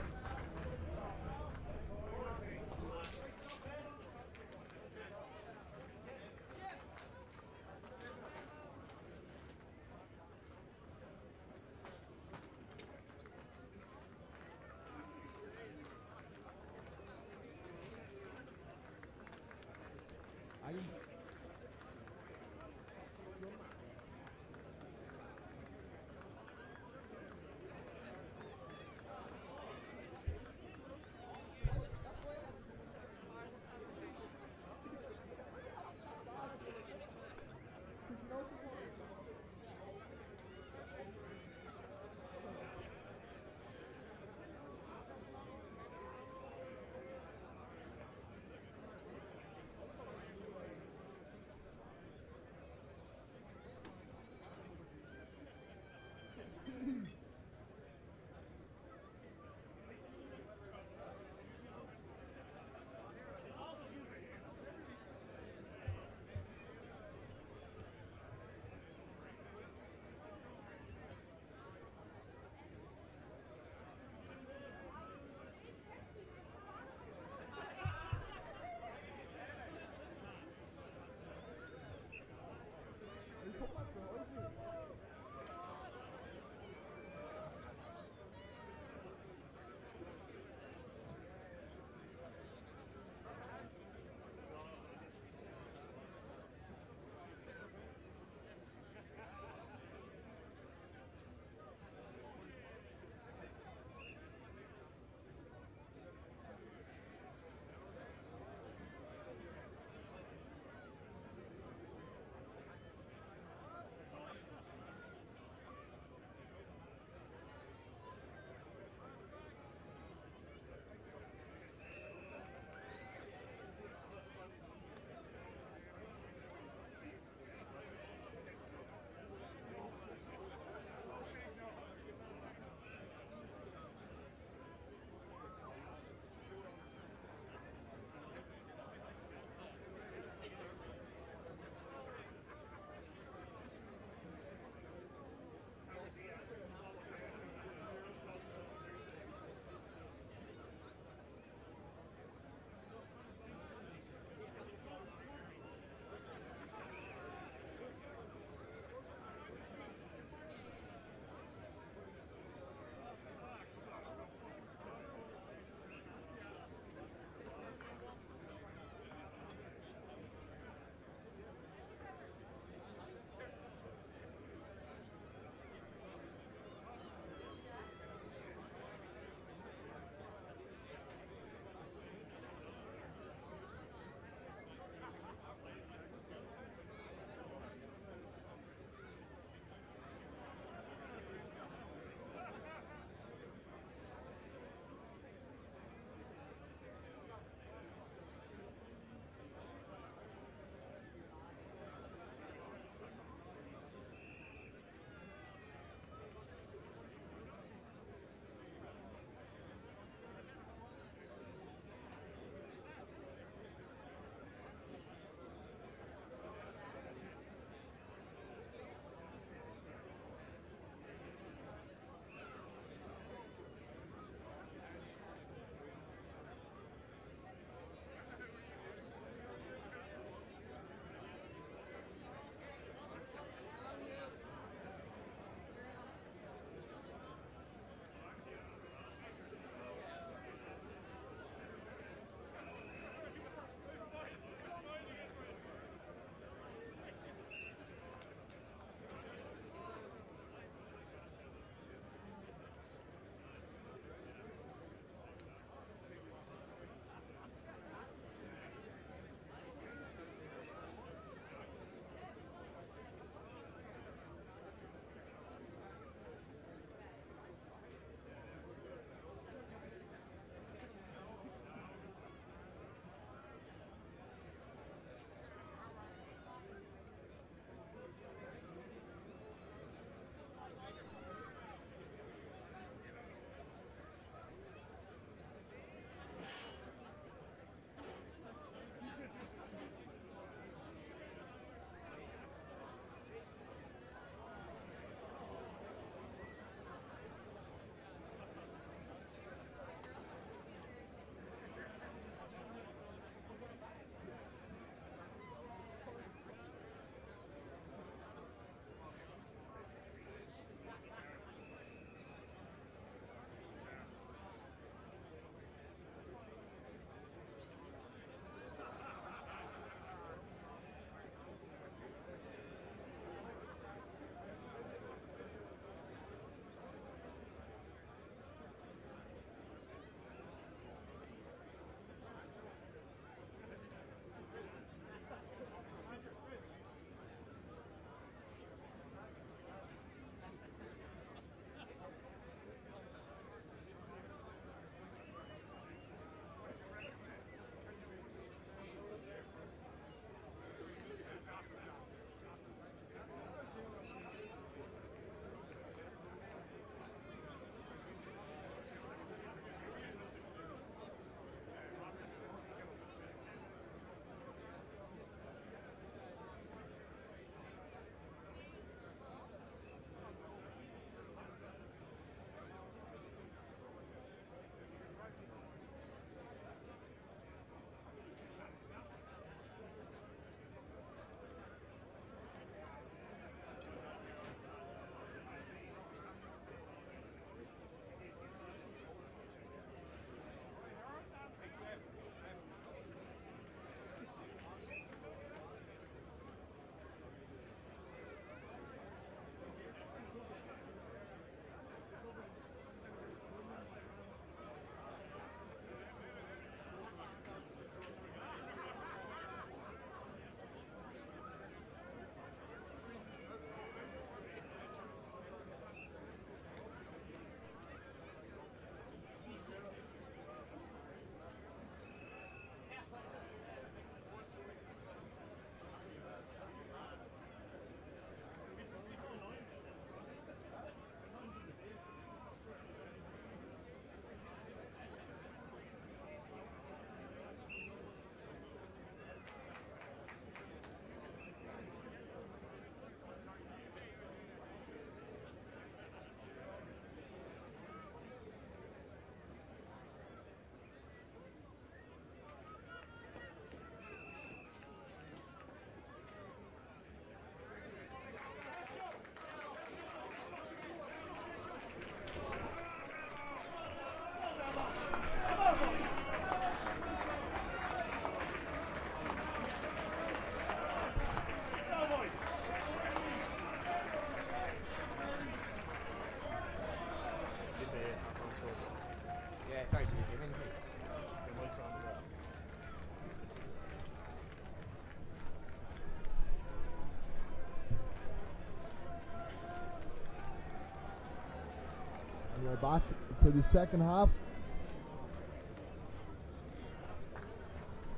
We're back for the second half.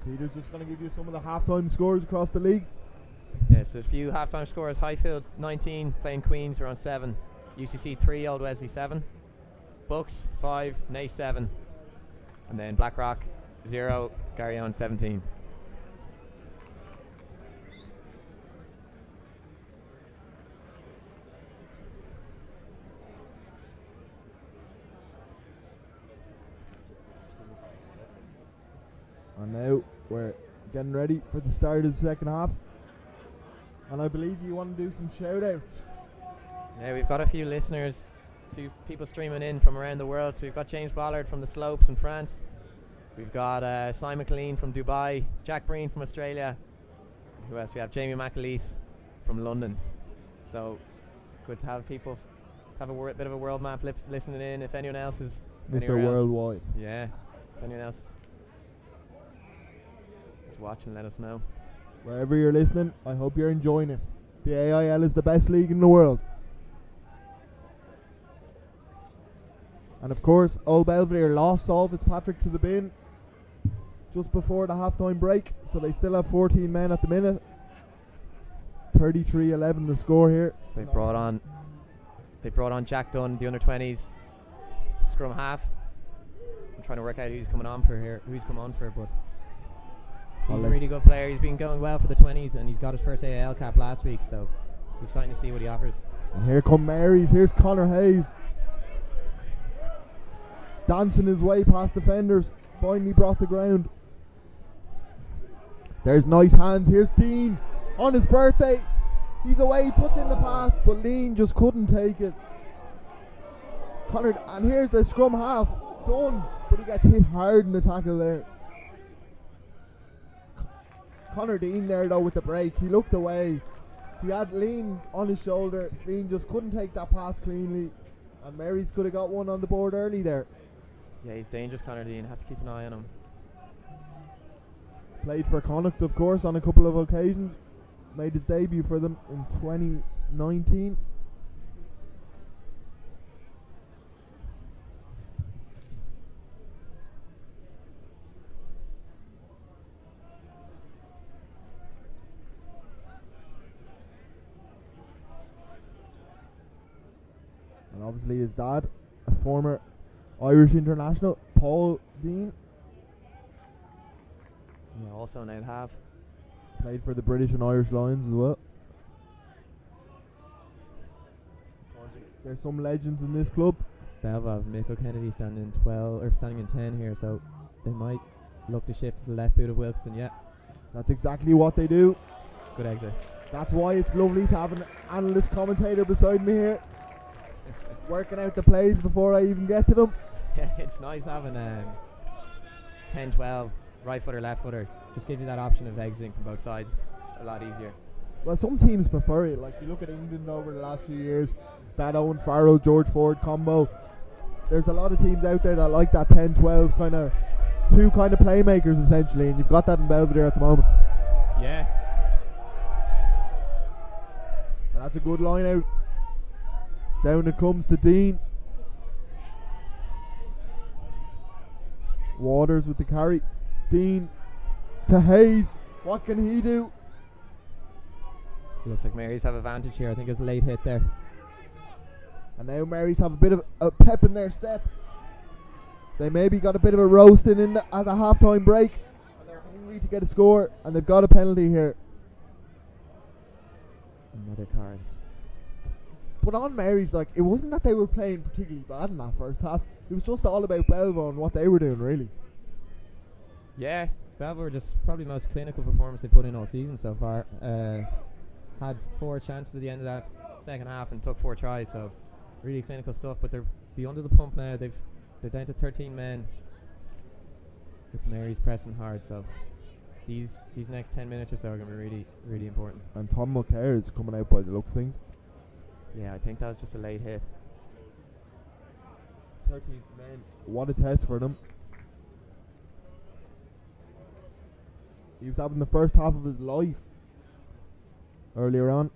Peter's just going to give you some of the halftime scores across the league. Yeah, so a few halftime scores. Highfield 19, playing Queens, are on 7. UCC 3, Old Wesley 7. Bucks 5, Nace 7. And then Blackrock 0, Garryowen 17. And now we're getting ready for the start of the second half. And I believe you want to do some shout outs. Yeah, we've got a few listeners, a few people streaming in from around the world. So we've got James Ballard from the Slopes in France. We've got Simon Colleen from Dubai, Jack Breen from Australia. Who else? We have Jamie McAleese from London. So good to have people have a bit of a world map listening in. If anyone else is Mr. Worldwide. Yeah, if anyone else is watching, let us know. Wherever you're listening, I hope you're enjoying it. The AIL is the best league in the world. And of course, Old Belvedere lost Saul Fitzpatrick to the bin just before the halftime break, so they still have 14 men at the minute. 33-11 the score here. So they brought on Jack Dunn, the under-20s scrum half. I'm trying to work out who's come on for, but he's a really good player. He's been going well for the 20s, and he's got his first AIL cap last week, so exciting to see what he offers. And here come Mary's. Here's Connor Hayes, dancing his way past defenders, finally brought the ground. There's nice hands. Here's Dean on his birthday. He's away, puts in the pass, but Lean just couldn't take it. Connor, and here's the scrum half, done, but he gets hit hard in the tackle there. Connor Dean there though with the break. He looked away. He had Lean on his shoulder. Lean just couldn't take that pass cleanly, and Mary's could have got one on the board early there. Yeah, he's dangerous, Connor Dean. Have to keep an eye on him. Played for Connacht, of course, on a couple of occasions. Made his debut for them in 2019. And obviously his dad, a former Irish international, Paul Dean. Yeah, also an out half. Played for the British and Irish Lions as well. There's some legends in this club. Belva, Michael Kennedy standing in 10 here, so they might look to shift to the left boot of Wilson. Yeah, that's exactly what they do. Good exit. That's why it's lovely to have an analyst commentator beside me here, working out the plays before I even get to them. Yeah, it's nice having 10-12 right footer, left footer. Just gives you that option of exiting from both sides a lot easier. Well, some teams prefer it. Like you look at England over the last few years, that Owen Farrell, George Ford combo. There's a lot of teams out there that like that 10-12 kind of two kind of playmakers essentially, and you've got that in Belvedere at the moment. Yeah. And that's a good line out. Down it comes to Dean. Waters with the carry. Dean to Hayes. What can he do? Looks like Mary's have advantage here. I think it's a late hit there. And now Mary's have a bit of a pep in their step. They maybe got a bit of a roasting at the halftime break, and they're hungry to get a score, and they've got a penalty here. Another card. But on Mary's, like, it wasn't that they were playing particularly bad in that first half. It was just all about Belva and what they were doing, really. Yeah, Belva were just probably the most clinical performance they put in all season so far. Had 4 chances at the end of that second half and took 4 tries, so really clinical stuff. But they're under the pump now. They're down to 13 men with Mary's pressing hard, so these next 10 minutes or so are going to be really, really important. And Tom Mulcair is coming out by the looks of things. Yeah, I think that was just a late hit. 13 men. What a test for them. He was having the first half of his life earlier on.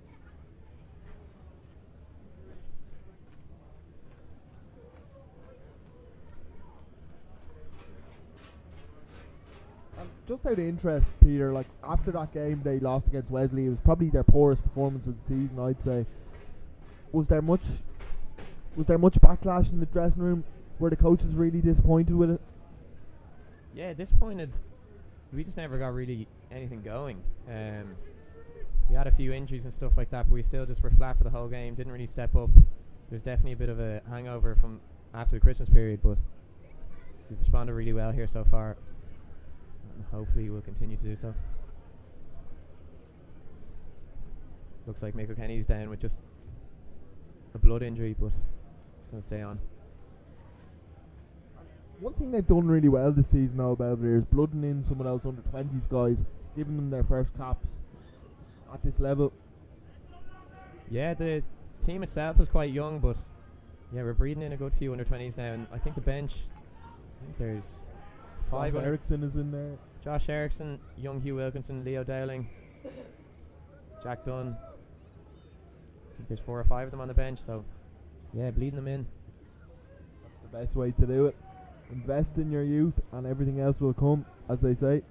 Just out of interest, Peter, like after that game they lost against Wesley, it was probably their poorest performance of the season, I'd say. Was there much backlash in the dressing room? Were the coaches really disappointed with it? Yeah, disappointed. We just never got really anything going. We had a few injuries and stuff like that, but we still just were flat for the whole game. Didn't really step up. There's definitely a bit of a hangover from after the Christmas period, but we've responded really well here so far, and hopefully we'll continue to do so. Looks like Mick O'Kenny's down with just a blood injury, but he's going to stay on. One thing they've done really well this season now, Belvedere, is blooding in some of those under-20s guys, giving them their first caps at this level. Yeah, the team itself is quite young, but yeah, we're breeding in a good few under-20s now, and I think the bench, there's five. Josh Eriksson is in there. Josh Eriksson, young Hugh Wilkinson, Leo Dowling, Jack Dunn. I think there's 4 or 5 of them on the bench, so yeah, bleeding them in. That's the best way to do it. Invest in your youth and everything else will come, as they say.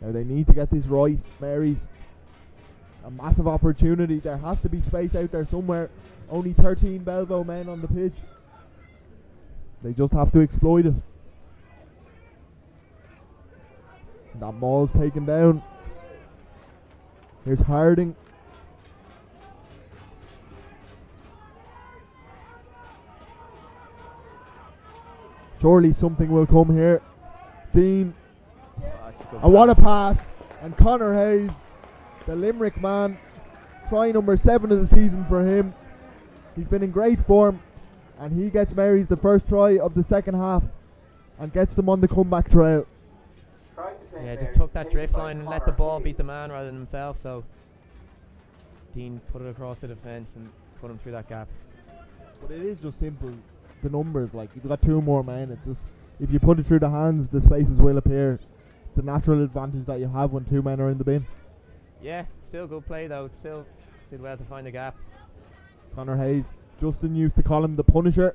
Now they need to get this right, Mary's. A massive opportunity. There has to be space out there somewhere. Only 13 Belvo men on the pitch. They just have to exploit it. And that maul's taken down. Here's Harding. Surely something will come here. Dean. And what a pass. And Connor Hayes, the Limerick man. Try number 7 of the season for him. He's been in great form. And he gets Mary's the first try of the second half. And gets them on the comeback trail. Yeah, just took that drift line and let the ball beat the man rather than himself. So Dean put it across the defence and put him through that gap. But it is just simple. The numbers, like, you've got 2 more men. It's just, if you put it through the hands, the spaces will appear. It's a natural advantage that you have when 2 men are in the bin. Yeah, still good play though. Still did well to find the gap. Connor Hayes. Justin used to call him the Punisher.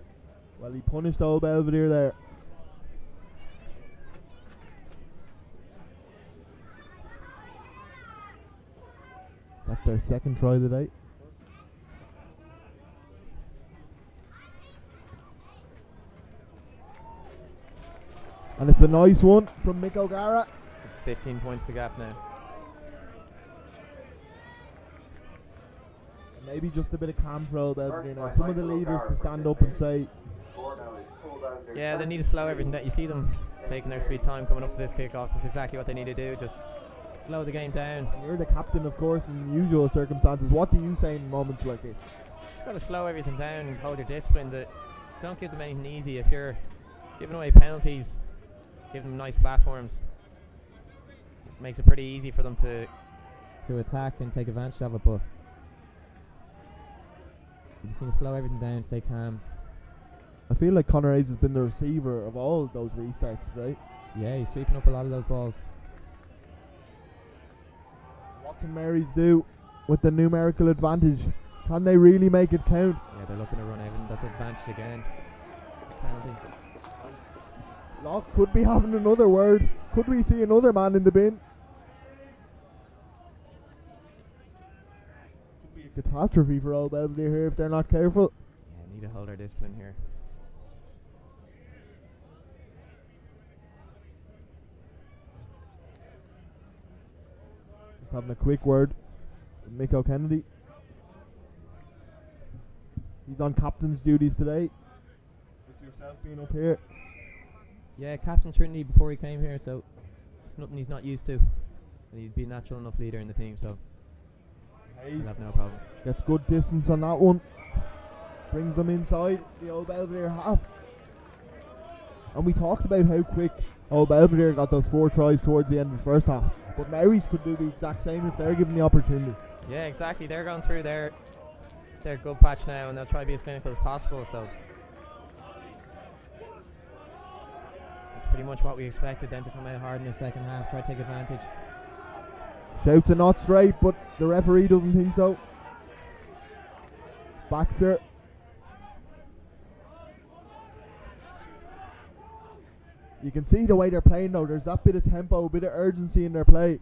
Well, he punished old Belvedere there. That's their second try of the day. And it's a nice one from Mick O'Gara. It's 15 points to gap now. Maybe just a bit of calm for old Belvedere now. Some of the leaders to stand up and say, yeah, they need to slow everything down. You see them taking their sweet time coming up to this kick-off. That's exactly what they need to do. Just slow the game down. You're the captain, of course, in usual circumstances. What do you say in moments like this? Just got to slow everything down and hold your discipline. Don't give them anything easy. If you're giving away penalties, give them nice platforms. It makes it pretty easy for them to attack and take advantage of it, but you just need to slow everything down, stay calm. I feel like Connor Hayes has been the receiver of all those restarts today. Yeah, he's sweeping up a lot of those balls. What can Marys do with the numerical advantage? Can they really make it count? Yeah, they're looking to run everything. That's advantage again. Penalty. Locke could be having another word. Could we see another man in the bin? Could be a catastrophe for old Belvedere here if they're not careful. Yeah, need to hold our discipline here. Just having a quick word with Mick O'Kennedy. He's on captain's duties today. With yourself being up here. Yeah, Captain Trinity before he came here, so it's nothing he's not used to. And he'd be a natural enough leader in the team, so he'll have no problems. Gets good distance on that one. Brings them inside the old Belvedere half. And we talked about how quick old Belvedere got those 4 tries towards the end of the first half. But Marys could do the exact same if they're given the opportunity. Yeah, exactly. They're going through their good patch now, and they'll try to be as clinical as possible, so pretty much what we expected them to come out hard in the second half, try to take advantage. Shouts are not straight, but the referee doesn't think so. Baxter. You can see the way they're playing though. There's that bit of tempo, a bit of urgency in their play.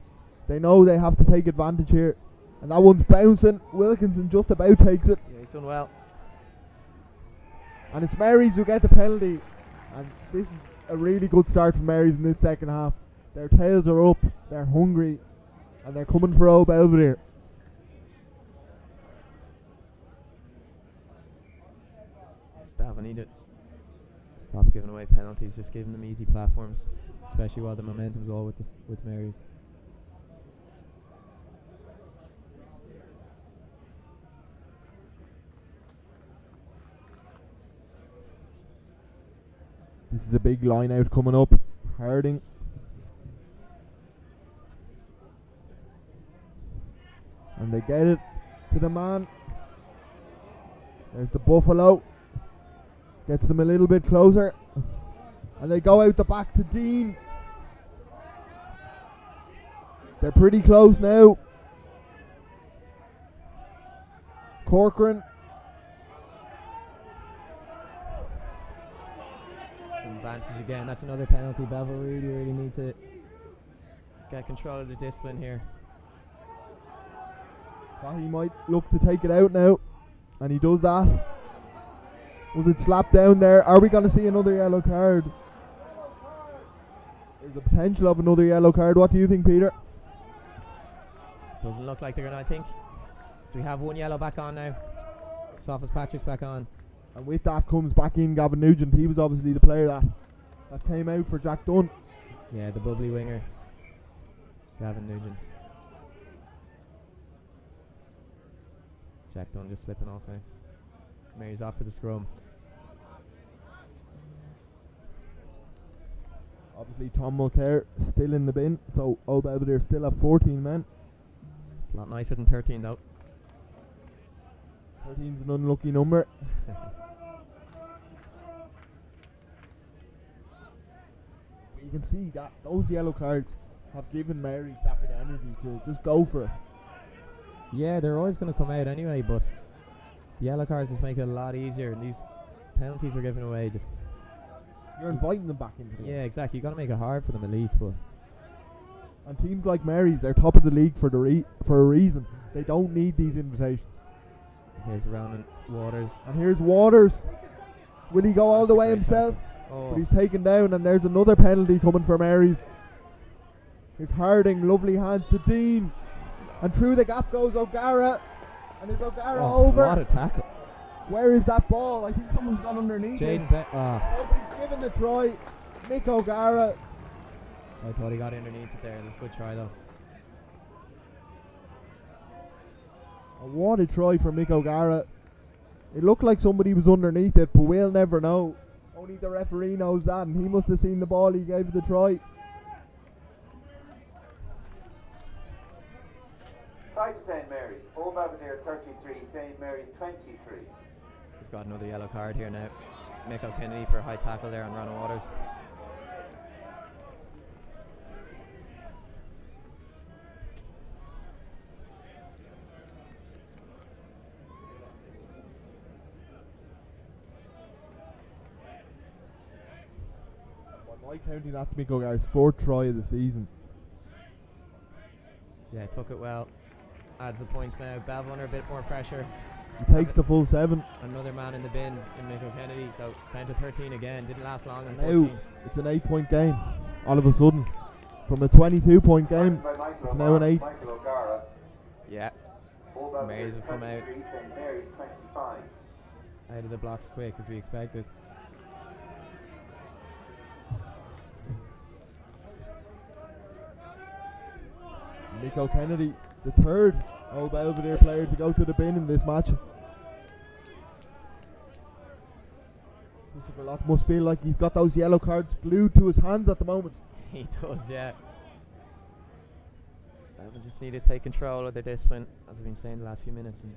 They know they have to take advantage here. And that one's bouncing. Wilkinson just about takes it. Yeah, he's done well. And it's Marys who get the penalty. And this is a really good start for Marys in this second half. Their tails are up, they're hungry, and they're coming for old Belvedere. Belvedere need to stop giving away penalties, just giving them easy platforms, especially while the momentum's all with Marys. This is a big line out coming up. Harding. And they get it to the man. There's the Buffalo. Gets them a little bit closer. And they go out the back to Dean. They're pretty close now. Corcoran. Advantage again. That's another penalty. Belvedere really need to get control of the discipline here. He might look to take it out now, and he does that. Was it slapped down there? Are we going to see another yellow card? There's a potential of another yellow card. What do you think, Peter? Doesn't look like they're going to, I think. Do we have one yellow back on now? Sophus Patrick's back on. And with that comes back in Gavin Nugent. He was obviously the player that came out for Jack Dunn. Yeah, the bubbly winger, Gavin Nugent. Jack Dunn just slipping off now. Mary's off for the scrum. Obviously Tom Mulcair still in the bin, so Old Belvedere still have 14 men. It's a lot nicer than 13 though. 13's an unlucky number. You can see that those yellow cards have given Marys that bit of energy to just go for it. Yeah, they're always going to come out anyway, but the yellow cards just make it a lot easier, and these penalties we're giving away just... You're inviting them back into the game. Yeah, exactly. You've got to make it hard for them at least, but... And teams like Marys, they're top of the league for a reason. They don't need these invitations. Here's Ronan Waters. And here's Waters. Will he go all the way himself? Oh. But he's taken down, and there's another penalty coming for Marys. Here's Harding, lovely hands to Dean. And through the gap goes O'Gara. And it's O'Gara over. What a tackle. Where is that ball? I think someone's gone underneath it. Nobody's given the try. Mick O'Gara. I thought he got underneath it there. That's a good try though. What a try for Mick O'Gara. It looked like somebody was underneath it, but we'll never know. Only the referee knows that, and he must have seen the ball. He gave the try. Try to St. Mary's. Old Belvedere 33, St. Mary's 23. We've got another yellow card here now. Mick O'Kennedy for a high tackle there on Ronan Waters. By counting, that's Mick O'Gara's 4th try of the season. Yeah, took it well. Adds the points now. Belvedere under a bit more pressure. He takes the full 7. Another man in the bin in Mick O'Kennedy, so down to 13 again. Didn't last long on Now 14. it's an 8-point game. All of a sudden, from a 22-point game, it's now an 8. Michael O'Gara. Yeah. Old Belvedere Mary's have come out 23, St. Mary's 25. out of the blocks quick as we expected. Mick O'Kennedy, the 3rd Old Belvedere player to go to the bin in this match. Christopher Locke must feel like he's got those yellow cards glued to his hands at the moment. He does, yeah. Belvedere just need to take control of their discipline, as I've been saying the last few minutes, and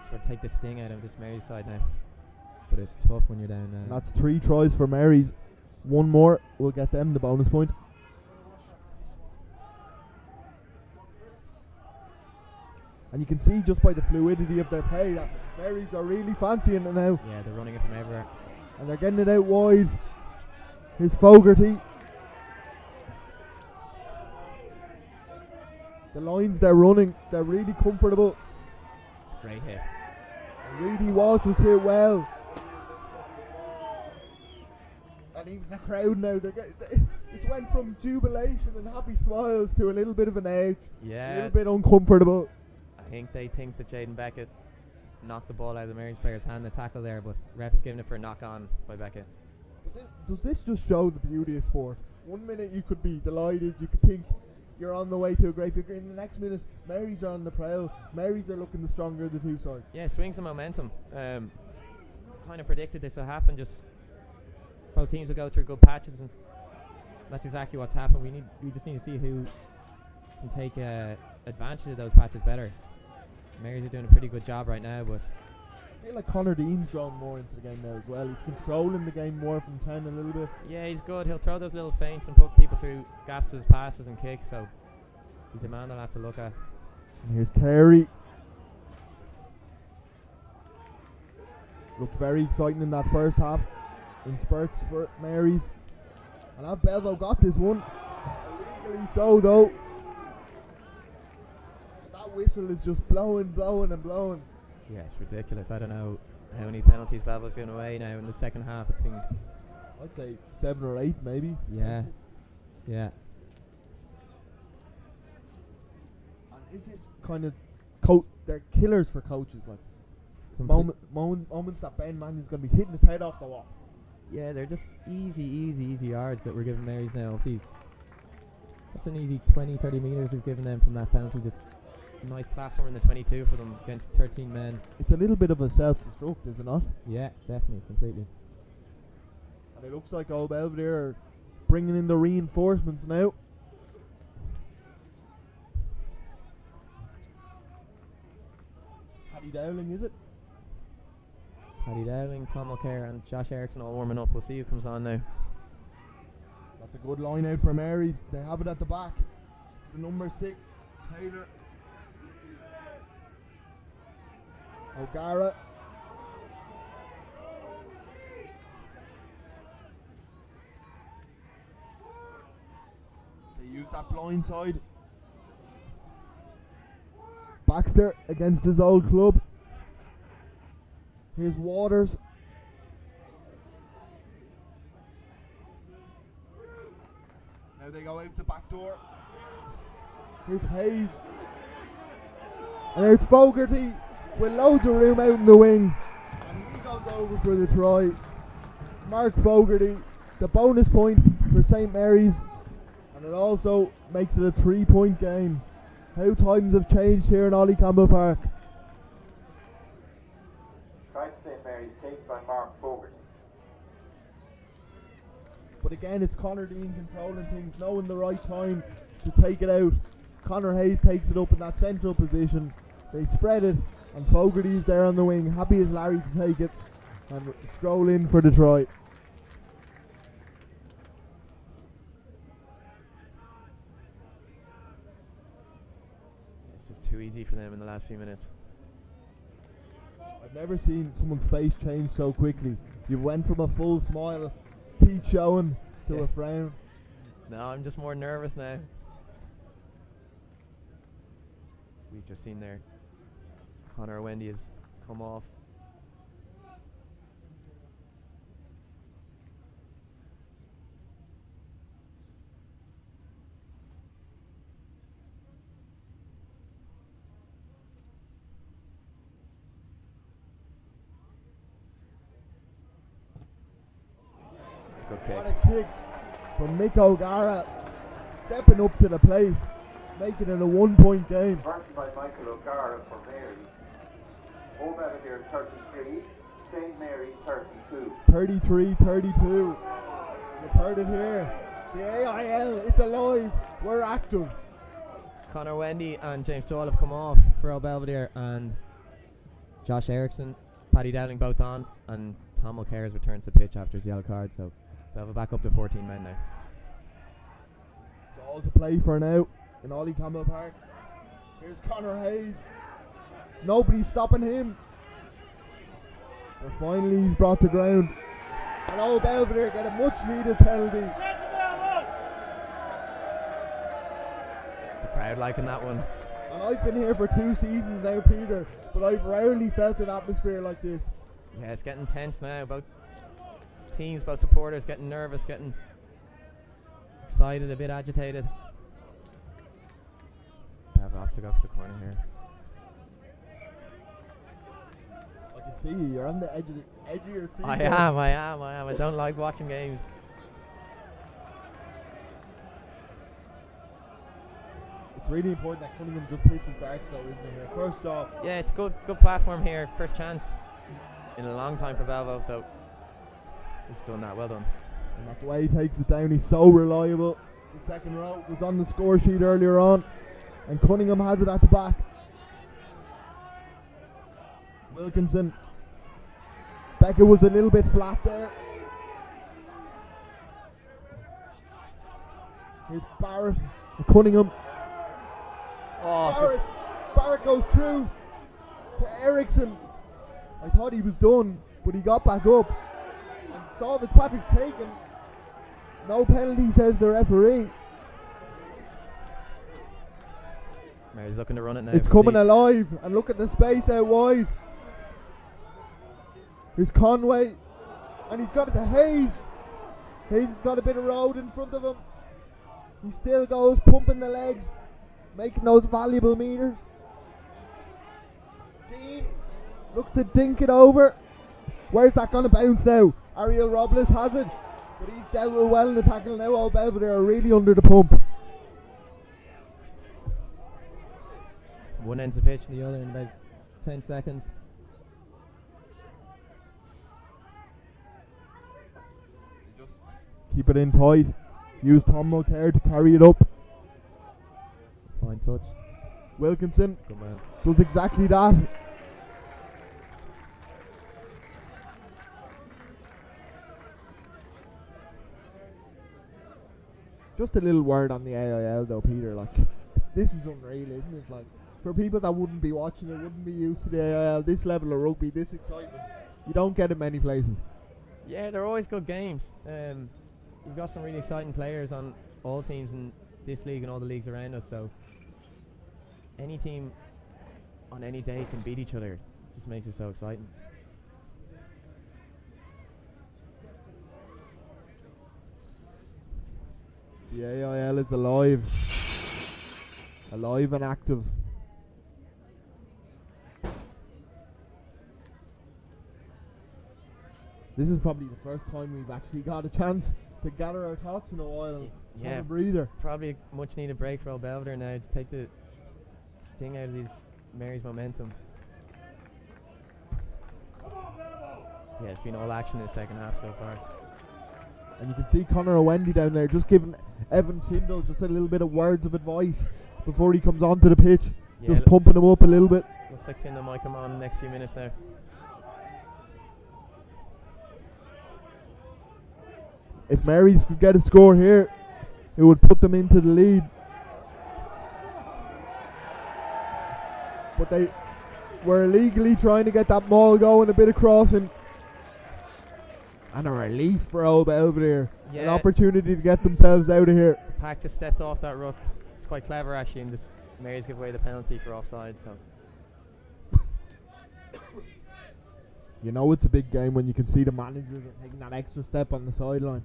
sort of take the sting out of this Mary's side now. But it's tough when you're down. And that's 3 tries for Marys. One more will get them the bonus point. And you can see just by the fluidity of their play that Marys are really fancying it now. Yeah, they're running it from everywhere. And they're getting it out wide. Here's Fogarty. The lines they're running, they're really comfortable. It's a great hit. And really Walsh was hit well. And even the crowd now, it's went from jubilation and happy smiles to a little bit of an edge. Yeah. A little bit uncomfortable. I think they think that Jaden Beckett knocked the ball out of the Mary's player's hand, the tackle there, but ref is giving it for a knock on by Beckett. Does this just show the beauty of sport? 1 minute you could be delighted, you could think you're on the way to a great victory, and the next minute Mary's are on the prowl. Mary's are looking the stronger of the two sides. Yeah, swings of momentum. Kind of predicted this would happen. Just both teams will go through good patches, and that's exactly what's happened. We just need to see who can take advantage of those patches better. Mary's are doing a pretty good job right now, but I feel like Connor Dean's drawn more into the game now as well. He's controlling the game more from 10 a little bit. yeah, he's good. He'll throw those little feints and put people through gaps with his passes and kicks, so he's a man they'll have to look at. And here's Carey. Looked very exciting in that first half in spurts for Mary's. And have Belvo got this one. Illegally so though. That whistle is just blowing and blowing. Yeah, it's ridiculous. I don't know how many penalties Belvedere given away now in the second half. It's been, I'd say 7 or 8 maybe. yeah. And is this kind of they're killers for coaches, like moments that Ben Mannion's going to be hitting his head off the wall. Yeah, they're just easy yards that we're giving Mary's now. Of these, that's an easy 20-30 meters we've given them from that penalty. Just a nice platform in the 22 for them against 13 men. It's a little bit of a self-destruct, is it not? Yeah, definitely, completely. And it looks like old Belvedere are bringing in the reinforcements now. Paddy Dowling, is it? Paddy Dowling, Tom O'Care and Josh Erickson all warming up. We'll see who comes on now. That's a good line out for Mary's. They have it at the back. It's the number 6, Taylor. O'Gara. They use that blind side. Baxter against his old club. Here's Waters. Now they go out the back door. Here's Hayes. And there's Fogarty with loads of room out in the wing. And he goes over for the try. Mark Fogarty, the bonus point for St. Mary's. And it also makes it a 3-point game. How times have changed here in Ollie Campbell Park. Try to St. Mary's taken by Mark Fogarty. But again, it's Connor Dean controlling things, knowing the right time to take it out. Connor Hayes takes it up in that central position. They spread it, and Fogarty's there on the wing, happy as Larry to take it and stroll in for the try. It's just too easy for them in the last few minutes. I've never seen someone's face change so quickly. You went from a full smile, teeth showing, to a frown. No, I'm just more nervous now. We've just seen there Connor Wendy has come off. It's a good kick. What a kick from Mick O'Gara, stepping up to the plate, making it a 1-point game. Converted by Michael O'Gara for Mary. Old Belvedere 33, St. Mary's 32. 33-32. You've heard it here. The AIL, it's alive. We're active. Connor Wendy and James Doyle have come off for Old Belvedere, and Josh Erickson, Paddy Dowling both on, and Tom O'Care has returned to the pitch after his yellow card, so they'll have back up to 14 men now. It's all to play for now in Ollie Campbell Park. Here's Connor Hayes. Nobody's stopping him. And finally he's brought to ground. And old Belvedere get a much needed penalty. The crowd liking that one. And I've been here for 2 seasons now, Peter, but I've rarely felt an atmosphere like this. Yeah, it's getting tense now. Both teams, both supporters getting nervous, getting excited, a bit agitated. Have to go for the corner here. I can see you. You're on the edge of your seat. I am. I don't like watching games. It's really important that Cunningham just hits his starts, though, isn't it? Here, first job. Yeah, it's good platform here. First chance in a long time for Belvo, so he's done that. Well done. And that's the way he takes it down. He's so reliable. The second row was on the score sheet earlier on, and Cunningham has it at the back. Wilkinson. Becker was a little bit flat there. Here's Barrett. Cunningham. Oh, Barrett goes through to Ericsson. I thought he was done, but he got back up. And saw Fitzpatrick's taken. No penalty, says the referee. Mary's looking to run it now. It's coming alive, and look at the space out wide. Here's Conway, and he's got it to Hayes. Hayes has got a bit of road in front of him. He still goes, pumping the legs, making those valuable meters. Dean looks to dink it over. Where's that going to bounce now? Ariel Robles has it, but he's dealt with well in the tackle now. Old Belvedere are really under the pump. One ends the pitch and the other in about 10 seconds. Just keep it in tight. Use Tom Mulcair to carry it up. Fine touch. Wilkinson Good man. does exactly that. Just a little word on the AIL though, Peter. Like, this is unreal, isn't it? Like, for people that wouldn't be watching it, wouldn't be used to the AIL, this level of rugby, this excitement, you don't get it many places. Yeah, they're always good games. We've got some really exciting players on all teams in this league and all the leagues around us, so any team on any day can beat each other. It just makes it so exciting. The AIL is alive and active. This is probably the first time we've actually got a chance to gather our thoughts in a while and have a breather. Probably a much needed break for old Belvedere now to take the sting out of these Mary's momentum. Yeah, it's been all action in the second half so far. And you can see Conor Owendy down there just giving Evan Tyndall just a little bit of words of advice before he comes onto the pitch. Yeah, just pumping him up a little bit. Looks like Tyndall might come on in the next few minutes now. If Mary's could get a score here, it would put them into the lead. But they were illegally trying to get that maul going, a bit of crossing. And a relief for old Belvedere. Yeah. An opportunity to get themselves out of here. The pack just stepped off that ruck. It's quite clever actually, and just Mary's give away the penalty for offside. So You know it's a big game when you can see the managers are taking that extra step on the sideline.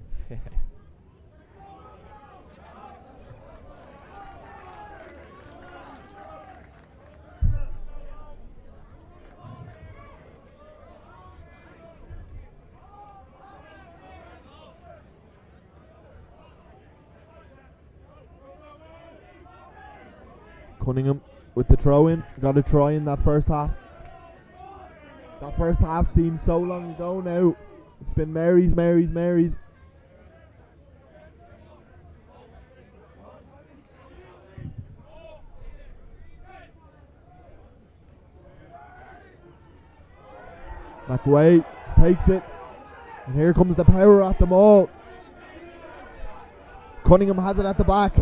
Cunningham with the throw in. Got a try in that first half. That first half seems so long ago now. It's been Mary's. McWay takes it. And here comes the power at them all. Cunningham has it at the back.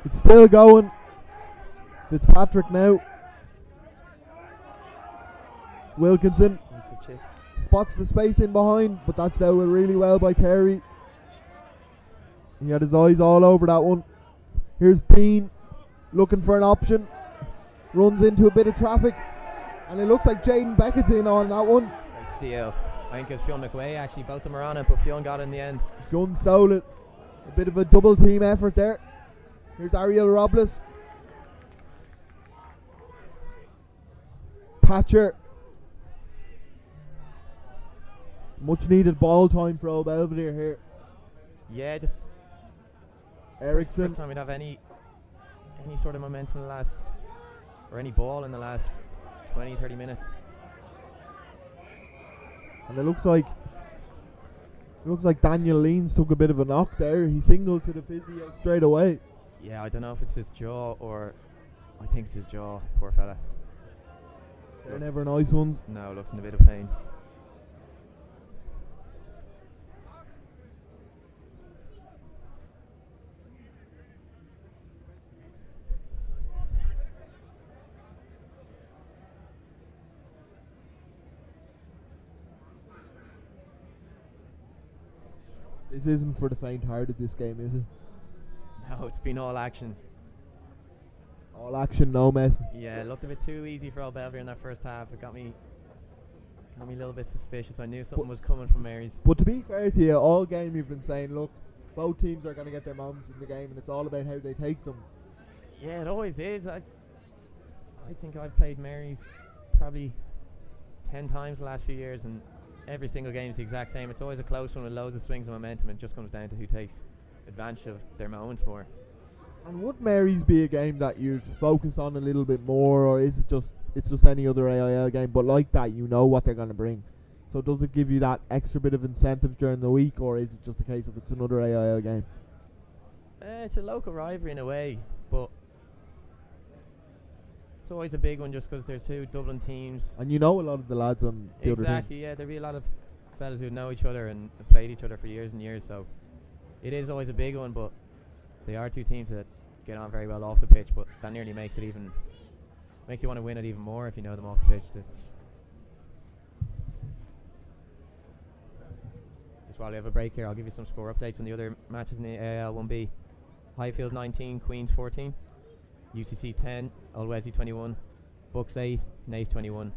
It's still going. Fitzpatrick now. Wilkinson Spots the space in behind, but that's dealt with really well by Carey. He had his eyes all over that one. Here's Dean looking for an option. Runs into a bit of traffic. And it looks like Jaden Beckett's in on that one. Nice steal. I think it was Fionn McWay actually. Both of them were on it, but Fionn got it in the end. Fionn stole it. A bit of a double team effort there. Here's Ariel Robles. Patcher. Much needed ball time for old Belvedere here. Yeah, just Ericsson. first time we'd have any sort of momentum in the last, or any ball in the last 20-30 minutes. And it looks like Daniel Leans took a bit of a knock there. He singled to the physio straight away. Yeah, I don't know if it's his jaw or I think it's his jaw. Poor fella. They're never nice ones. No, looks in a bit of pain. This isn't for the faint-hearted, this game, is it? No, it's been all action. All action, no messing. Yeah, it looked a bit too easy for old Belvedere in that first half. It got me a little bit suspicious. I knew something was coming from Mary's. But to be fair to you, all game you've been saying, look, both teams are going to get their moments in the game, and it's all about how they take them. Yeah, it always is. I think I've played Mary's probably 10 times the last few years, and every single game is the exact same. It's always a close one with loads of swings and momentum. It just comes down to who takes advantage of their moments more. And would Mary's be a game that you'd focus on a little bit more, or is it just any other AIL game? But like that, you know what they're going to bring. So does it give you that extra bit of incentive during the week, or is it just a case of it's another AIL game? It's a local rivalry in a way, but it's always a big one just because there's two Dublin teams. And you know a lot of the lads on the other team. Exactly, yeah. There'll be a lot of fellas who know each other and have played each other for years and years, so it is always a big one, but they are two teams that get on very well off the pitch, but that nearly makes you want to win it even more if you know them off the pitch. Just while we have a break here, I'll give you some score updates on the other matches in the AIL 1B. Highfield 19, Queens 14, UCC 10, Old Wesley 21, Bucks 8, Naas 21,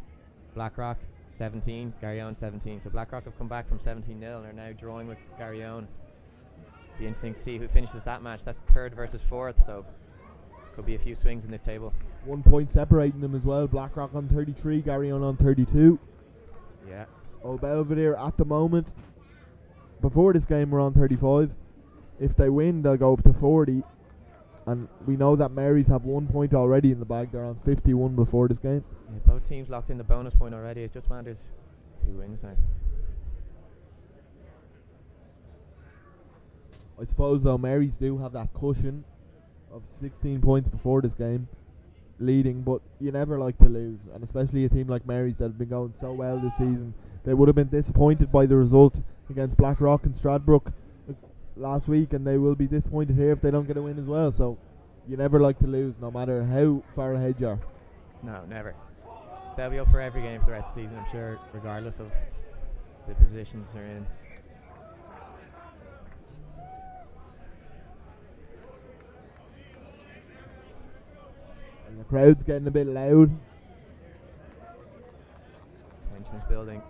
Blackrock 17, Garryowen 17. So Blackrock have come back from 17-0 and are now drawing with Garryowen. Be interesting to see who finishes that match. That's third versus fourth, so could be a few swings in this table. 1 point separating them as well. Blackrock on 33, Garryowen on 32. Yeah. Old Belvedere at the moment, before this game, we're on 35. If they win, they'll go up to 40. And we know that Mary's have 1 point already in the bag. They're on 51 before this game. Yeah, both teams locked in the bonus point already. It just matters who wins now. I suppose, though, Mary's do have that cushion of 16 points before this game, leading, but you never like to lose, and especially a team like Mary's that have been going so well this season. They would have been disappointed by the result against Blackrock and Stradbrook last week, and they will be disappointed here if they don't get a win as well. So you never like to lose, no matter how far ahead you are. No, never. They'll be up for every game for the rest of the season, I'm sure, regardless of the positions they're in. And the crowd's getting a bit loud. Tension's building.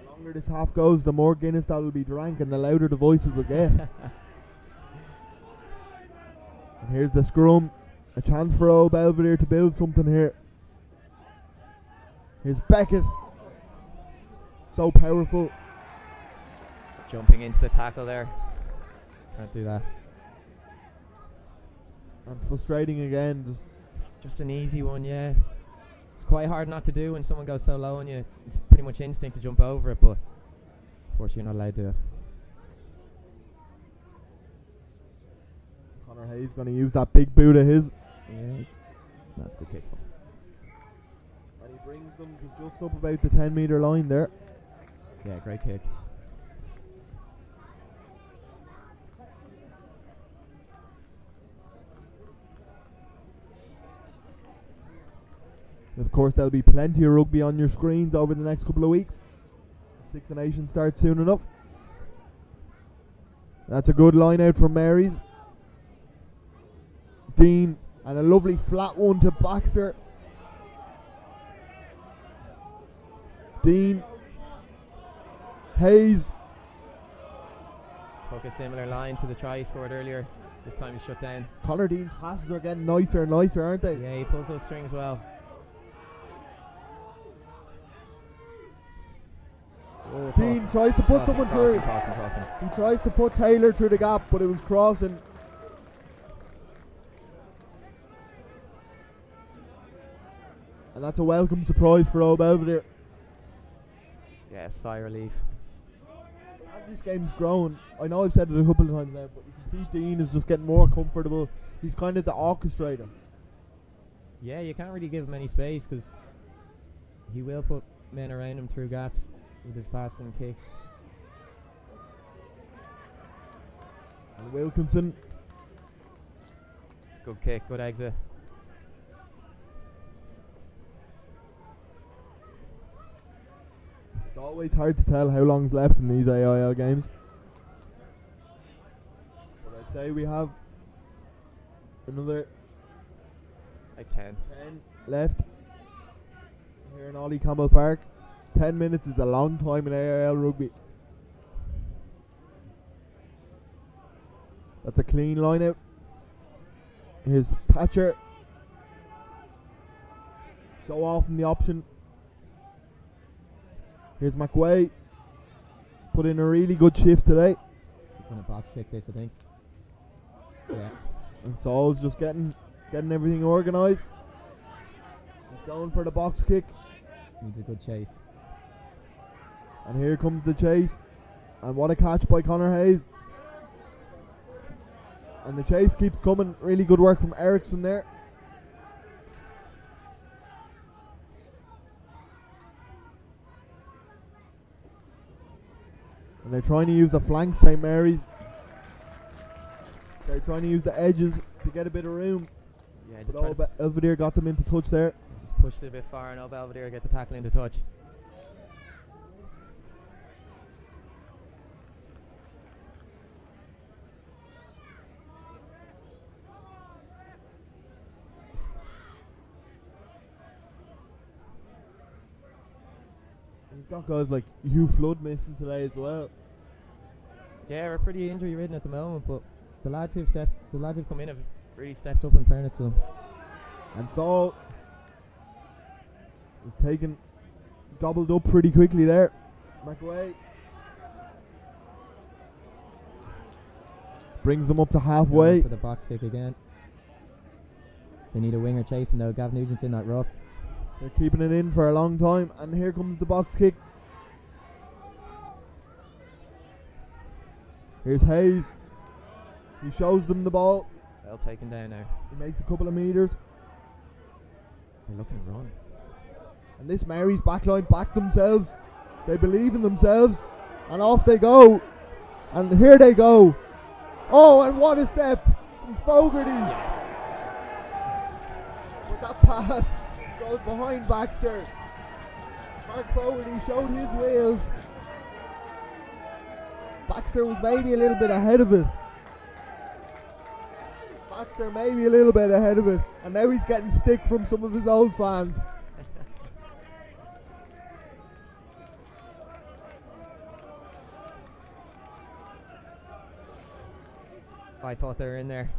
The longer this half goes, the more Guinness that will be drank and the louder the voices will get. And here's the scrum. A chance for old Belvedere to build something here. Here's Beckett. So powerful. Jumping into the tackle there. Can't do that. And frustrating again. Just an easy one, yeah. It's quite hard not to do when someone goes so low on you. It's pretty much instinct to jump over it, but unfortunately you're not allowed to do it. Connor Hayes going to use that big boot of his. Yeah, that's a good kick. And he brings them to just up about the 10-metre line there. Yeah, great kick. Of course, there'll be plenty of rugby on your screens over the next couple of weeks. Six Nations starts soon enough. That's a good line out from Mary's. Dean, and a lovely flat one to Baxter. Dean. Hayes. Took a similar line to the try he scored earlier. This time he's shut down. Connor Dean's passes are getting nicer and nicer, aren't they? Yeah, he pulls those strings well. Oh, Dean tries to put someone through. Crossing. He tries to put Taylor through the gap, but it was crossing. And that's a welcome surprise for Old Belvedere. Yeah, sigh of relief. As this game's grown, I know I've said it a couple of times now, but you can see Dean is just getting more comfortable. He's kind of the orchestrator. Yeah, you can't really give him any space because he will put men around him through gaps with his passing and kicks. And Wilkinson. It's a good kick, good exit. It's always hard to tell how long's left in these AIL games. But I'd say we have another Like 10. 10 left here in Ollie Campbell Park. 10 minutes is a long time in AIL rugby. That's a clean line out. Here's Thatcher. So often the option. Here's McWay. Put in a really good shift today. Going to box kick this, I think. Yeah. And Saul's just getting everything organised. He's going for the box kick. Needs a good chase. And here comes the chase. And what a catch by Connor Hayes. And the chase keeps coming. Really good work from Ericsson there. And they're trying to use the flanks, St. Mary's. They're trying to use the edges to get a bit of room. Yeah, just but Belvedere got them into touch there. just pushed it a bit far and now Belvedere get the tackle into touch. You've got guys like Hugh Flood missing today as well. Yeah, we're pretty injury ridden at the moment, but the lads who've come in have really stepped up in fairness to them. And Saul was gobbled up pretty quickly there. McAway brings them up to halfway. Going for the box kick again. They need a winger chasing though. Gav Nugent's in that ruck. They're keeping it in for a long time, and here comes the box kick. Here's Hayes. He shows them the ball. Well taken down now. He makes a couple of meters. They're looking to run. And this Mary's backline back themselves. They believe in themselves. And off they go. And here they go. Oh, and what a step from Fogarty. Yes. But that pass goes behind Baxter. Mark Fogarty showed his wheels. Baxter was maybe a little bit ahead of it. Baxter maybe a little bit ahead of it. And now he's getting stick from some of his old fans. I thought they were in there.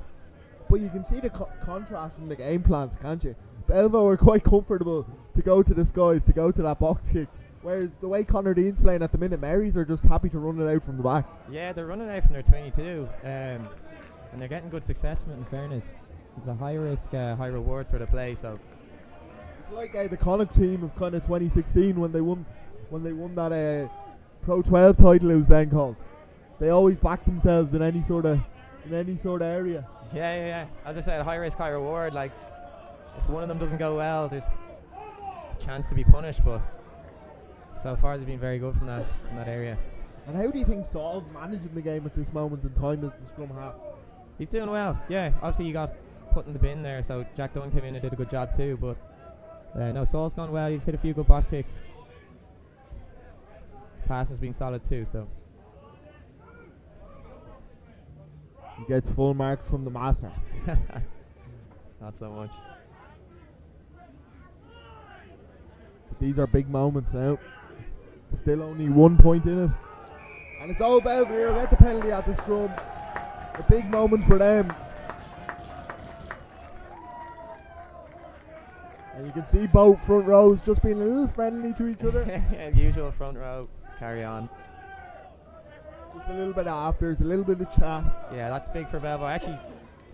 But you can see the contrast in the game plans, can't you? Belvo were quite comfortable to go to the skies, to go to that box kick. Whereas the way Connor Dean's playing at the minute, Marys are just happy to run it out from the back. Yeah, they're running out from their 22. And they're getting good success from it, in fairness. It's a high risk, high reward sort of play, so. It's like the Connacht team of kind of 2016 when they won that Pro 12 title it was then called. They always back themselves in any sort of area. Yeah. As I said, high risk, high reward. Like, if one of them doesn't go well, there's a chance to be punished. But so far, they've been very good from that area. And how do you think Saul's managing the game at this moment in time as the scrum half? He's doing well. Yeah, obviously he got put in the bin there, so Jack Dunn came in and did a good job too. But No, Saul's gone well. He's hit a few good box kicks. His pass has been solid too, so. He gets full marks from the master. Not so much. But these are big moments now. Still only 1 point in it. And it's all Belvedere get the penalty at the scrum. A big moment for them. And you can see both front rows just being a little friendly to each other. Yeah, usual front row. Carry on. Just a little bit after, it's a little bit of chat. Yeah, that's big for Belvo. I actually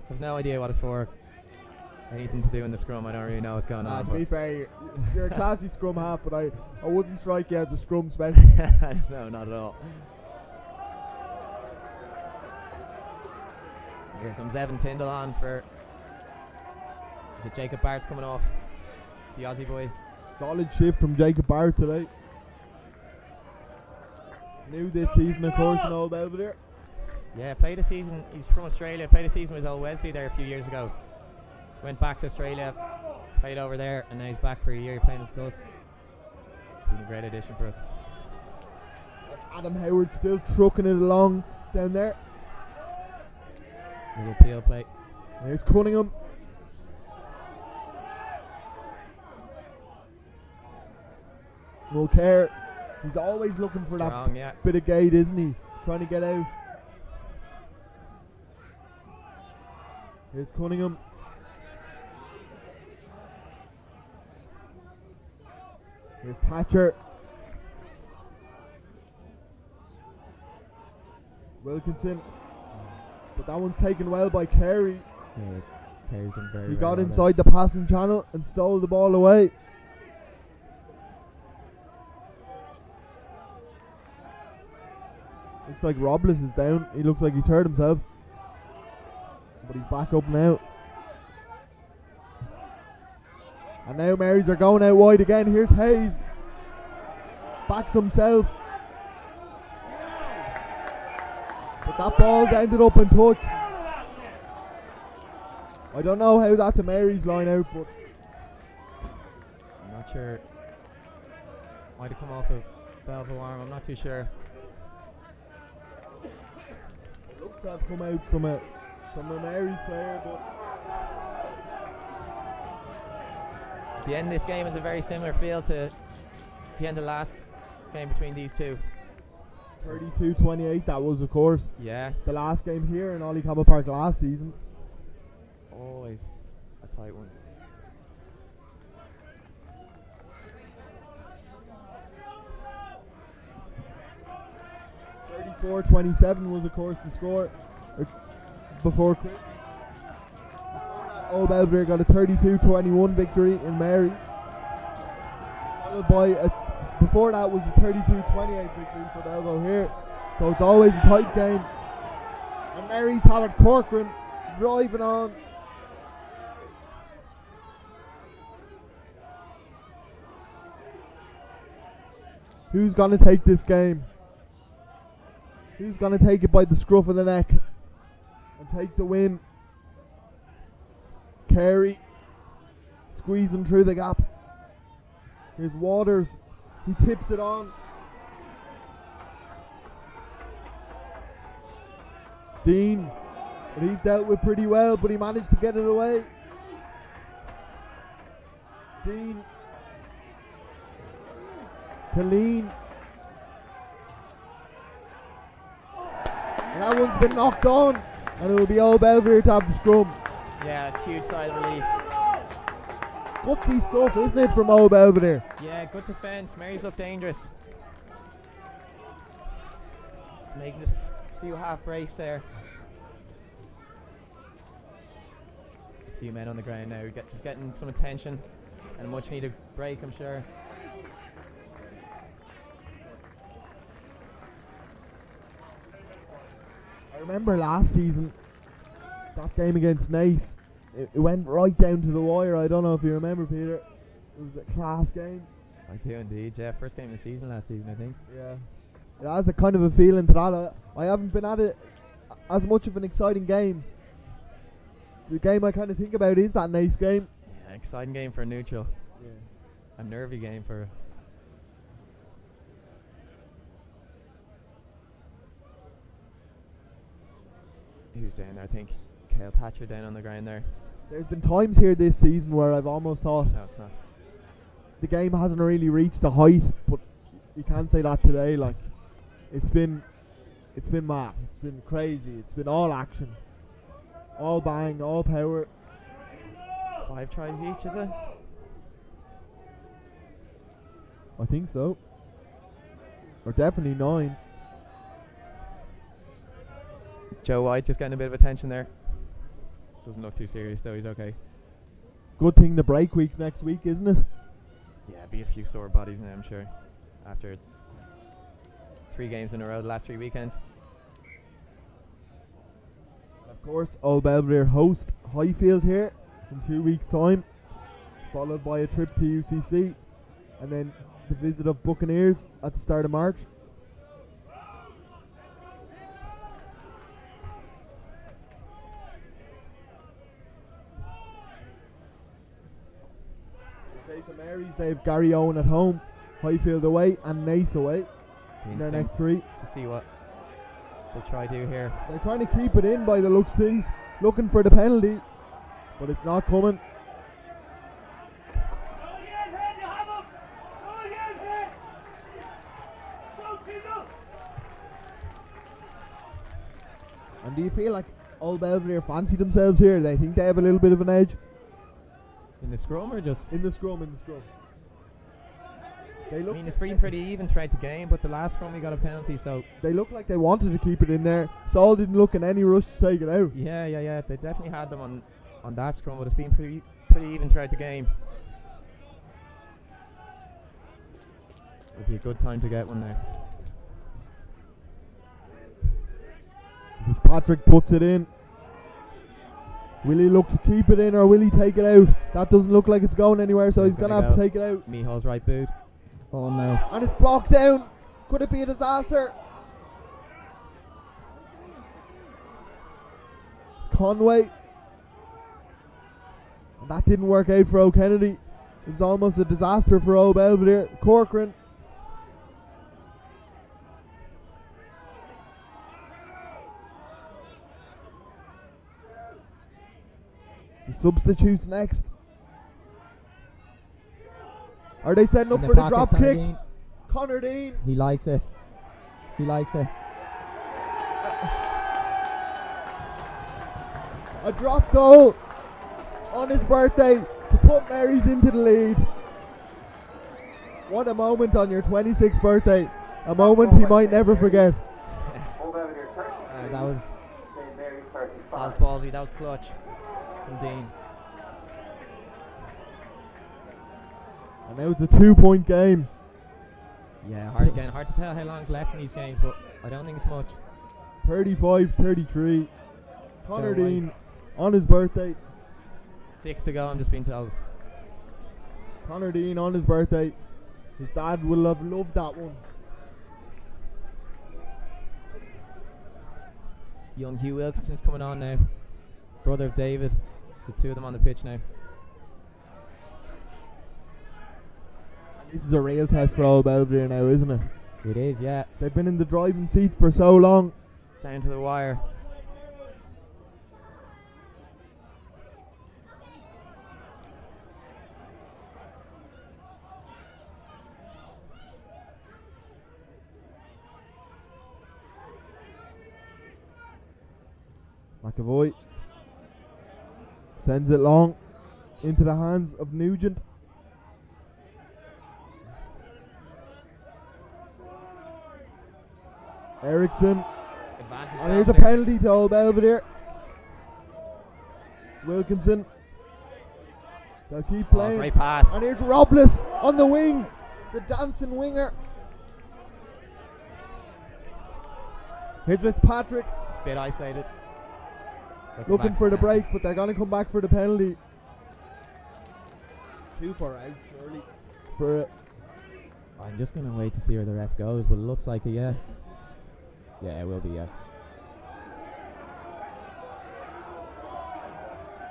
have no idea what it's for. Anything to do in the scrum, I don't really know what's going on. To be fair, you're a classy scrum half, but I wouldn't strike you as a scrum specialist. No, not at all. Here comes Evan Tyndall on for. Is it Jacob Bart's coming off? The Aussie boy. Solid shift from Jacob Bart today. New this season, of course, in Old Belvedere. Yeah, played a season. He's from Australia. Played a season with Old Wesley there a few years ago. Went back to Australia, played over there, and now he's back for a year playing with us. It's been a great addition for us. Adam Howard still trucking it along down there. Little peel play. Here's Cunningham. Mulcair, he's always looking for Strong, that bit of gate, isn't he? Trying to get out. Here's Cunningham. Here's Thatcher. Wilkinson. But that one's taken well by Carey. Yeah, Carey's done very He well got there. inside the passing channel and stole the ball away. Looks like Robles is down. He looks like he's hurt himself. But he's back up now. And now Marys are going out wide again. Here's Hayes. Backs himself. But that ball's ended up in touch. I don't know how that's a Mary's line out, but I'm not sure. Might have come off a Belvo arm. I'm not too sure. it looked to have come out from a Mary's player, but The end of this game is a very similar feel to the end of the last game between these two. 32-28, that was, of course, Yeah, the last game here in Ollie Campbell Park last season. always a tight one. $34-27 was, of course, the score before Christmas. Old Belvedere got a 32-21 victory in Mary's. Followed by before that was a 32-28 victory for Belvo here. So it's always a tight game. And Mary's Howard Corcoran driving on. Who's going to take this game? Who's going to take it by the scruff of the neck and take the win? Carey squeezing through the gap. Here's Waters. He tips it on. Dean. But he's dealt with pretty well, but he managed to get it away. Dean. To Lean. And that one's been knocked on. And it will be Old Belvedere to have the scrum. Yeah, it's huge sigh of relief. Gutsy stuff, isn't it, from Old Belvedere? Yeah, good defence. Mary's look dangerous. It's making a few half breaks there. A few men on the ground now, just getting some attention and a much needed break, I'm sure. I remember last season, that game against Nace, it went right down to the wire. I don't know if you remember, Peter. It was a class game. I do indeed, yeah. First game of the season last season, I think. Yeah. It has a kind of a feeling to that. I haven't been at it as much of an exciting game. The game I kind of think about is that Nace game. Yeah, exciting game for a neutral. Yeah. a nervy game for. Who's down there? I think Kale Thatcher down on the ground there. There's been times here this season where I've almost thought No, it's not. the game hasn't really reached the height, but you can't say that today. Like, it's been mad. It's been crazy. It's been all action, all bang, all power. 5 tries each, is it? I think so. Or definitely 9. Joe White just getting a bit of attention there. Doesn't look too serious though, he's okay. Good thing the break week's next week, isn't it? Yeah, be a few sore bodies now, I'm sure. After 3 games in a row the last 3 weekends. Of course, Old Belvedere host Highfield here in 2 weeks' time, followed by a trip to UCC, and then the visit of Buccaneers at the start of March. In case of Mary's, they have Gary Owen at home, Highfield away, and Nace away in their next 3. To see what they try to do here. They're trying to keep it in by the looks of things, looking for the penalty, but it's not coming. And do you feel like Old Belvedere fancy themselves here? They think they have a little bit of an edge? In the scrum or just? In the scrum. They look, I mean, it's been pretty even throughout the game, but the last scrum we got a penalty, so. They look like they wanted to keep it in there. Saul didn't look in any rush to take it out. Yeah. They definitely had them on that scrum, but it's been pretty even throughout the game. It'll be a good time to get one now. Fitzpatrick puts it in. Will he look to keep it in or will he take it out? That doesn't look like it's going anywhere, so he's going to have to take it out. Mihal's right boot. Oh no. And it's blocked down. Could it be a disaster? It's Conway. And that didn't work out for O'Kennedy. It was almost a disaster for Old Belvedere. Corcoran. The substitutes next. Are they setting up for the drop kick? Connor Dean. He likes it. A drop goal on his birthday to put Mary's into the lead. What a moment on your 26th birthday. A moment he might never forget. That was ballsy. That was clutch from Dean. And now it's a 2-point game. Yeah, hard to tell how long is left in these games, but I don't think it's much. 35-33. Connor Dean on his birthday. 6 to go, I'm just being told. Connor Dean on his birthday. His dad will have loved that one. Young Hugh Wilkinson's coming on now. Brother of David. So 2 of them on the pitch now. This is a real test for Old Belvedere now, isn't it? It is, yeah. They've been in the driving seat for so long. Down to the wire. McAvoy sends it long into the hands of Nugent. Ericsson. And here's a penalty to Old Belvedere. Wilkinson. They'll keep playing. Great pass. And here's Robles on the wing. The dancing winger. Here's Fitzpatrick. It's a bit isolated. Looking for the break, but they're going to come back for the penalty. 2 for out, surely. For it. I'm just going to wait to see where the ref goes, but it looks like a yeah. Yeah, it will be, yeah.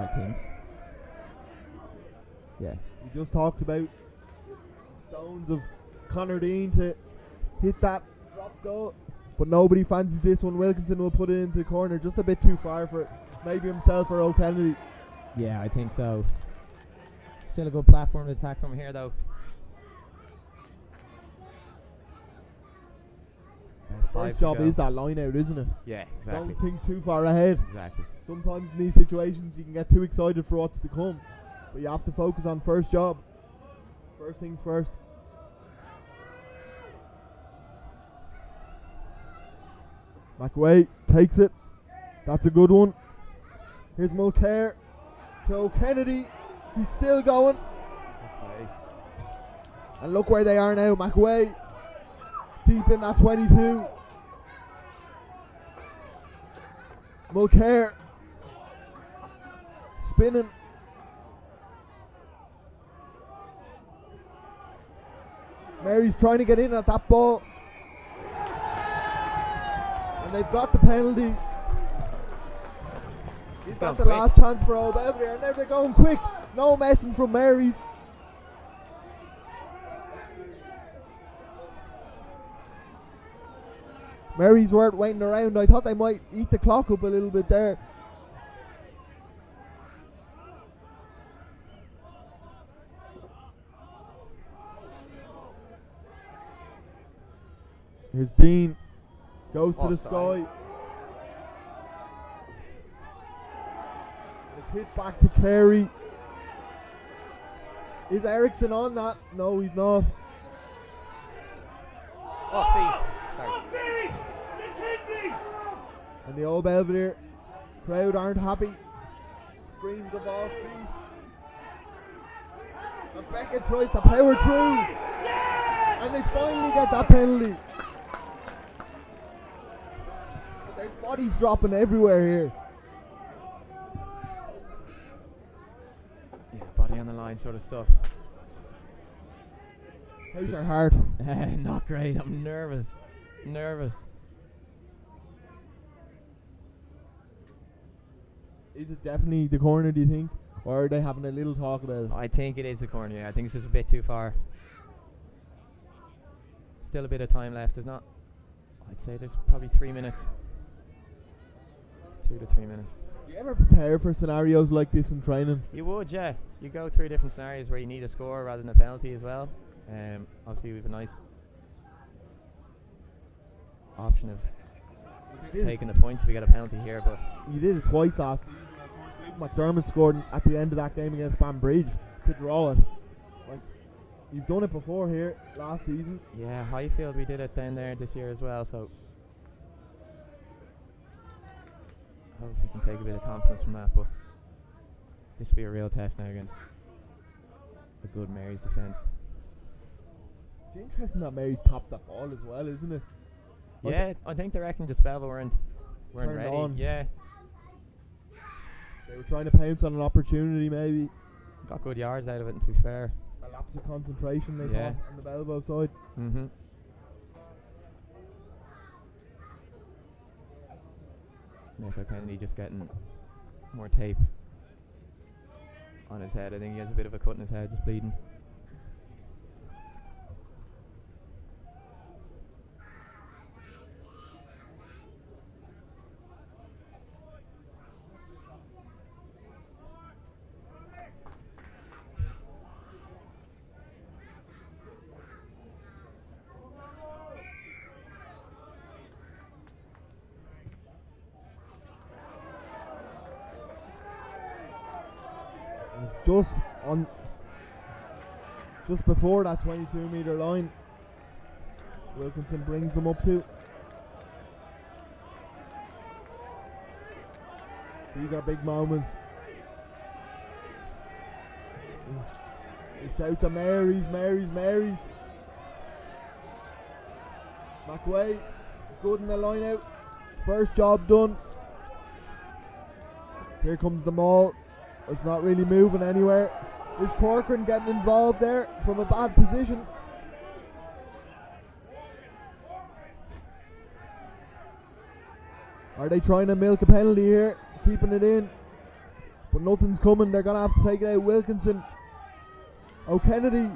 I think. Yeah. We just talked about stones of Connor Dean to hit that drop goal. But nobody fancies this one. Wilkinson will put it into the corner, just a bit too far for maybe himself or O'Kennedy. Yeah, I think so. Still a good platform to attack from here, though. First job is that line out, isn't it? Yeah, exactly. Don't think too far ahead. Exactly. Sometimes in these situations you can get too excited for what's to come, but you have to focus on first job. First things first. McAway takes it. That's a good one. Here's Mulcair to O'Kennedy. He's still going. Okay. And look where they are now. McAway deep in that 22. Mulcair spinning. Mary's trying to get in at that ball. And they've got the penalty. He's got the last chance for Old Belvedere, and now they're going quick. No messing from Mary's. Mary's weren't waiting around. I thought they might eat the clock up a little bit there. Here's Dean. Goes to the sky. It's hit back to Carey. Is Ericsson on that? No, he's not. Off feet. Sorry. And the Old Belvedere crowd aren't happy. Screams of off feet. And Beckett tries to power through. And they finally get that penalty. But there's bodies dropping everywhere here. Yeah, body on the line sort of stuff. How's your heart? Not great. I'm nervous. Is it definitely the corner, do you think? Or are they having a little talk about it? I think it is the corner, yeah. I think it's just a bit too far. Still a bit of time left. There's not... I'd say there's probably 3 minutes. 2 to 3 minutes. Do you ever prepare for scenarios like this in training? You would, yeah. You go through different scenarios where you need a score rather than a penalty as well. Obviously we have a nice option of taking the points if we get a penalty here, but... You did it twice last season. Of course, Luke McDermott scored at the end of that game against Banbridge to draw it. Like, you've done it before here last season. Yeah, Highfield, we did it down there this year as well, so hopefully we can take a bit of confidence from that, but this will be a real test now against a good Mary's defence. It's interesting that Mary's topped that ball as well, isn't it? Yeah, I think they reckon Dispelva weren't ready. On. Yeah. They were trying to pounce on an opportunity maybe. Got good yards out of it, and to be fair. A lapse of concentration they Yeah. thought on the Belvo side. Mm-hmm. Nico Kennedy just getting more tape on his head. I think he has a bit of a cut in his head, just bleeding. It's just before that 22-meter line. Wilkinson brings them up to. These are big moments. He shouts at Mary's. McAway, good in the line out. First job done. Here comes the maul. It's not really moving anywhere. Is Corcoran getting involved there from a bad position? Are they trying to milk a penalty here? Keeping it in. But nothing's coming. They're going to have to take it out. Wilkinson. O'Kennedy.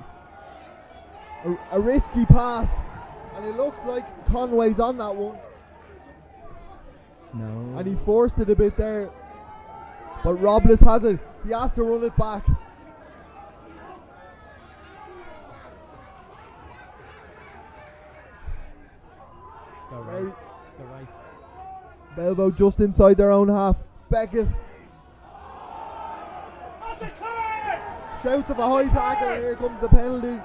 A risky pass, and it looks like Conway's on that one. No. And he forced it a bit there. But Robles has it. He has to run it back. Go right. Go right. Belvo just inside their own half. Beckett. Shouts of a high tackle, and here comes the penalty.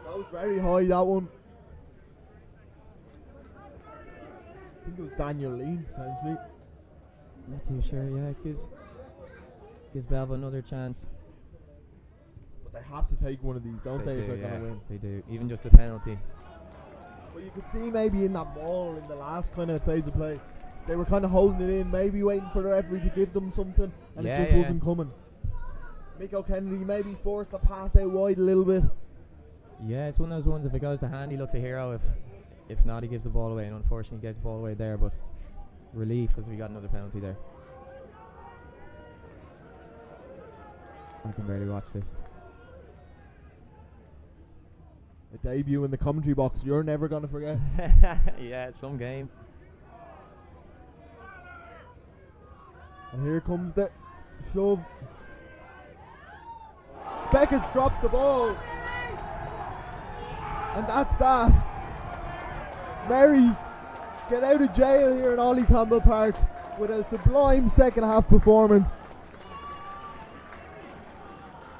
That was very high, that one. I think it was Daniel Lee, potentially. Not too sure. Yeah, it gives Belvo another chance. But they have to take one of these, don't they, if they're yeah, going to win? they do. Even just a penalty. But you could see maybe in that maul in the last kind of phase of play, they were kind of holding it in, maybe waiting for the referee to give them something, and it just wasn't coming. Miko Kennedy maybe forced the pass out wide a little bit. Yeah, it's one of those ones, if it goes to hand, he looks a hero. If not, he gives the ball away, and unfortunately he gave the ball away there, but relief because we got another penalty there. I can barely watch this. A debut in the commentary box you're never going to forget. Yeah, it's some game. And here comes the shove. Beckett's dropped the ball. And that's that. Marys get out of jail here in Ollie Campbell Park with a sublime second half performance.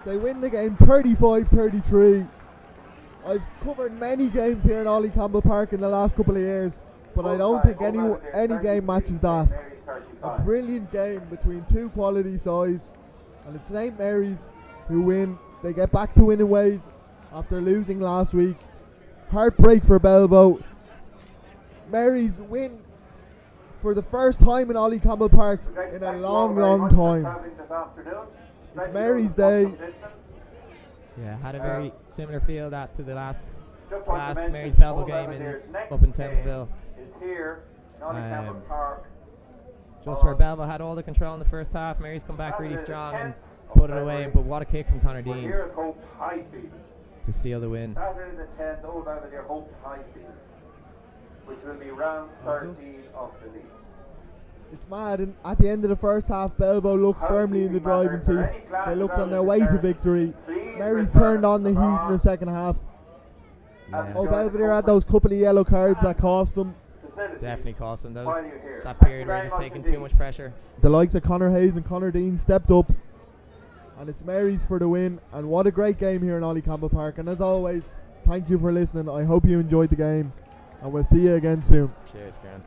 They win the game 35-33. I've covered many games here in Ollie Campbell Park in the last couple of years, but I don't think any game matches that. A brilliant game between two quality sides, and it's St. Mary's who win. They get back to winning ways after losing last week. Heartbreak for Belvo. Mary's win for the first time in Ollie Campbell Park in a long, long time. It's Mary's day. Yeah, had a very similar feel that to the last Mary's Belvo game up in Templeville. Just where Belvo had all the control in the first half, Mary's come back really strong and put it away. But what a kick from Connor Dean to seal the win. Saturday the 10th, Old Belvedere Hope High Field, which will be round 13 of the league. It's mad, and at the end of the first half, Belvo looked firmly in the driving seat. They looked on their way to victory. Mary's turned on the heat in the second half. Yeah. Old Belvedere had those couple of yellow cards that cost them. Definitely cost them. That period where just taking too much pressure. The likes of Connor Hayes and Connor Dean stepped up, and it's Mary's for the win. And what a great game here in Ollie Campbell Park. And as always, thank you for listening. I hope you enjoyed the game, and we'll see you again soon. Cheers, Grant.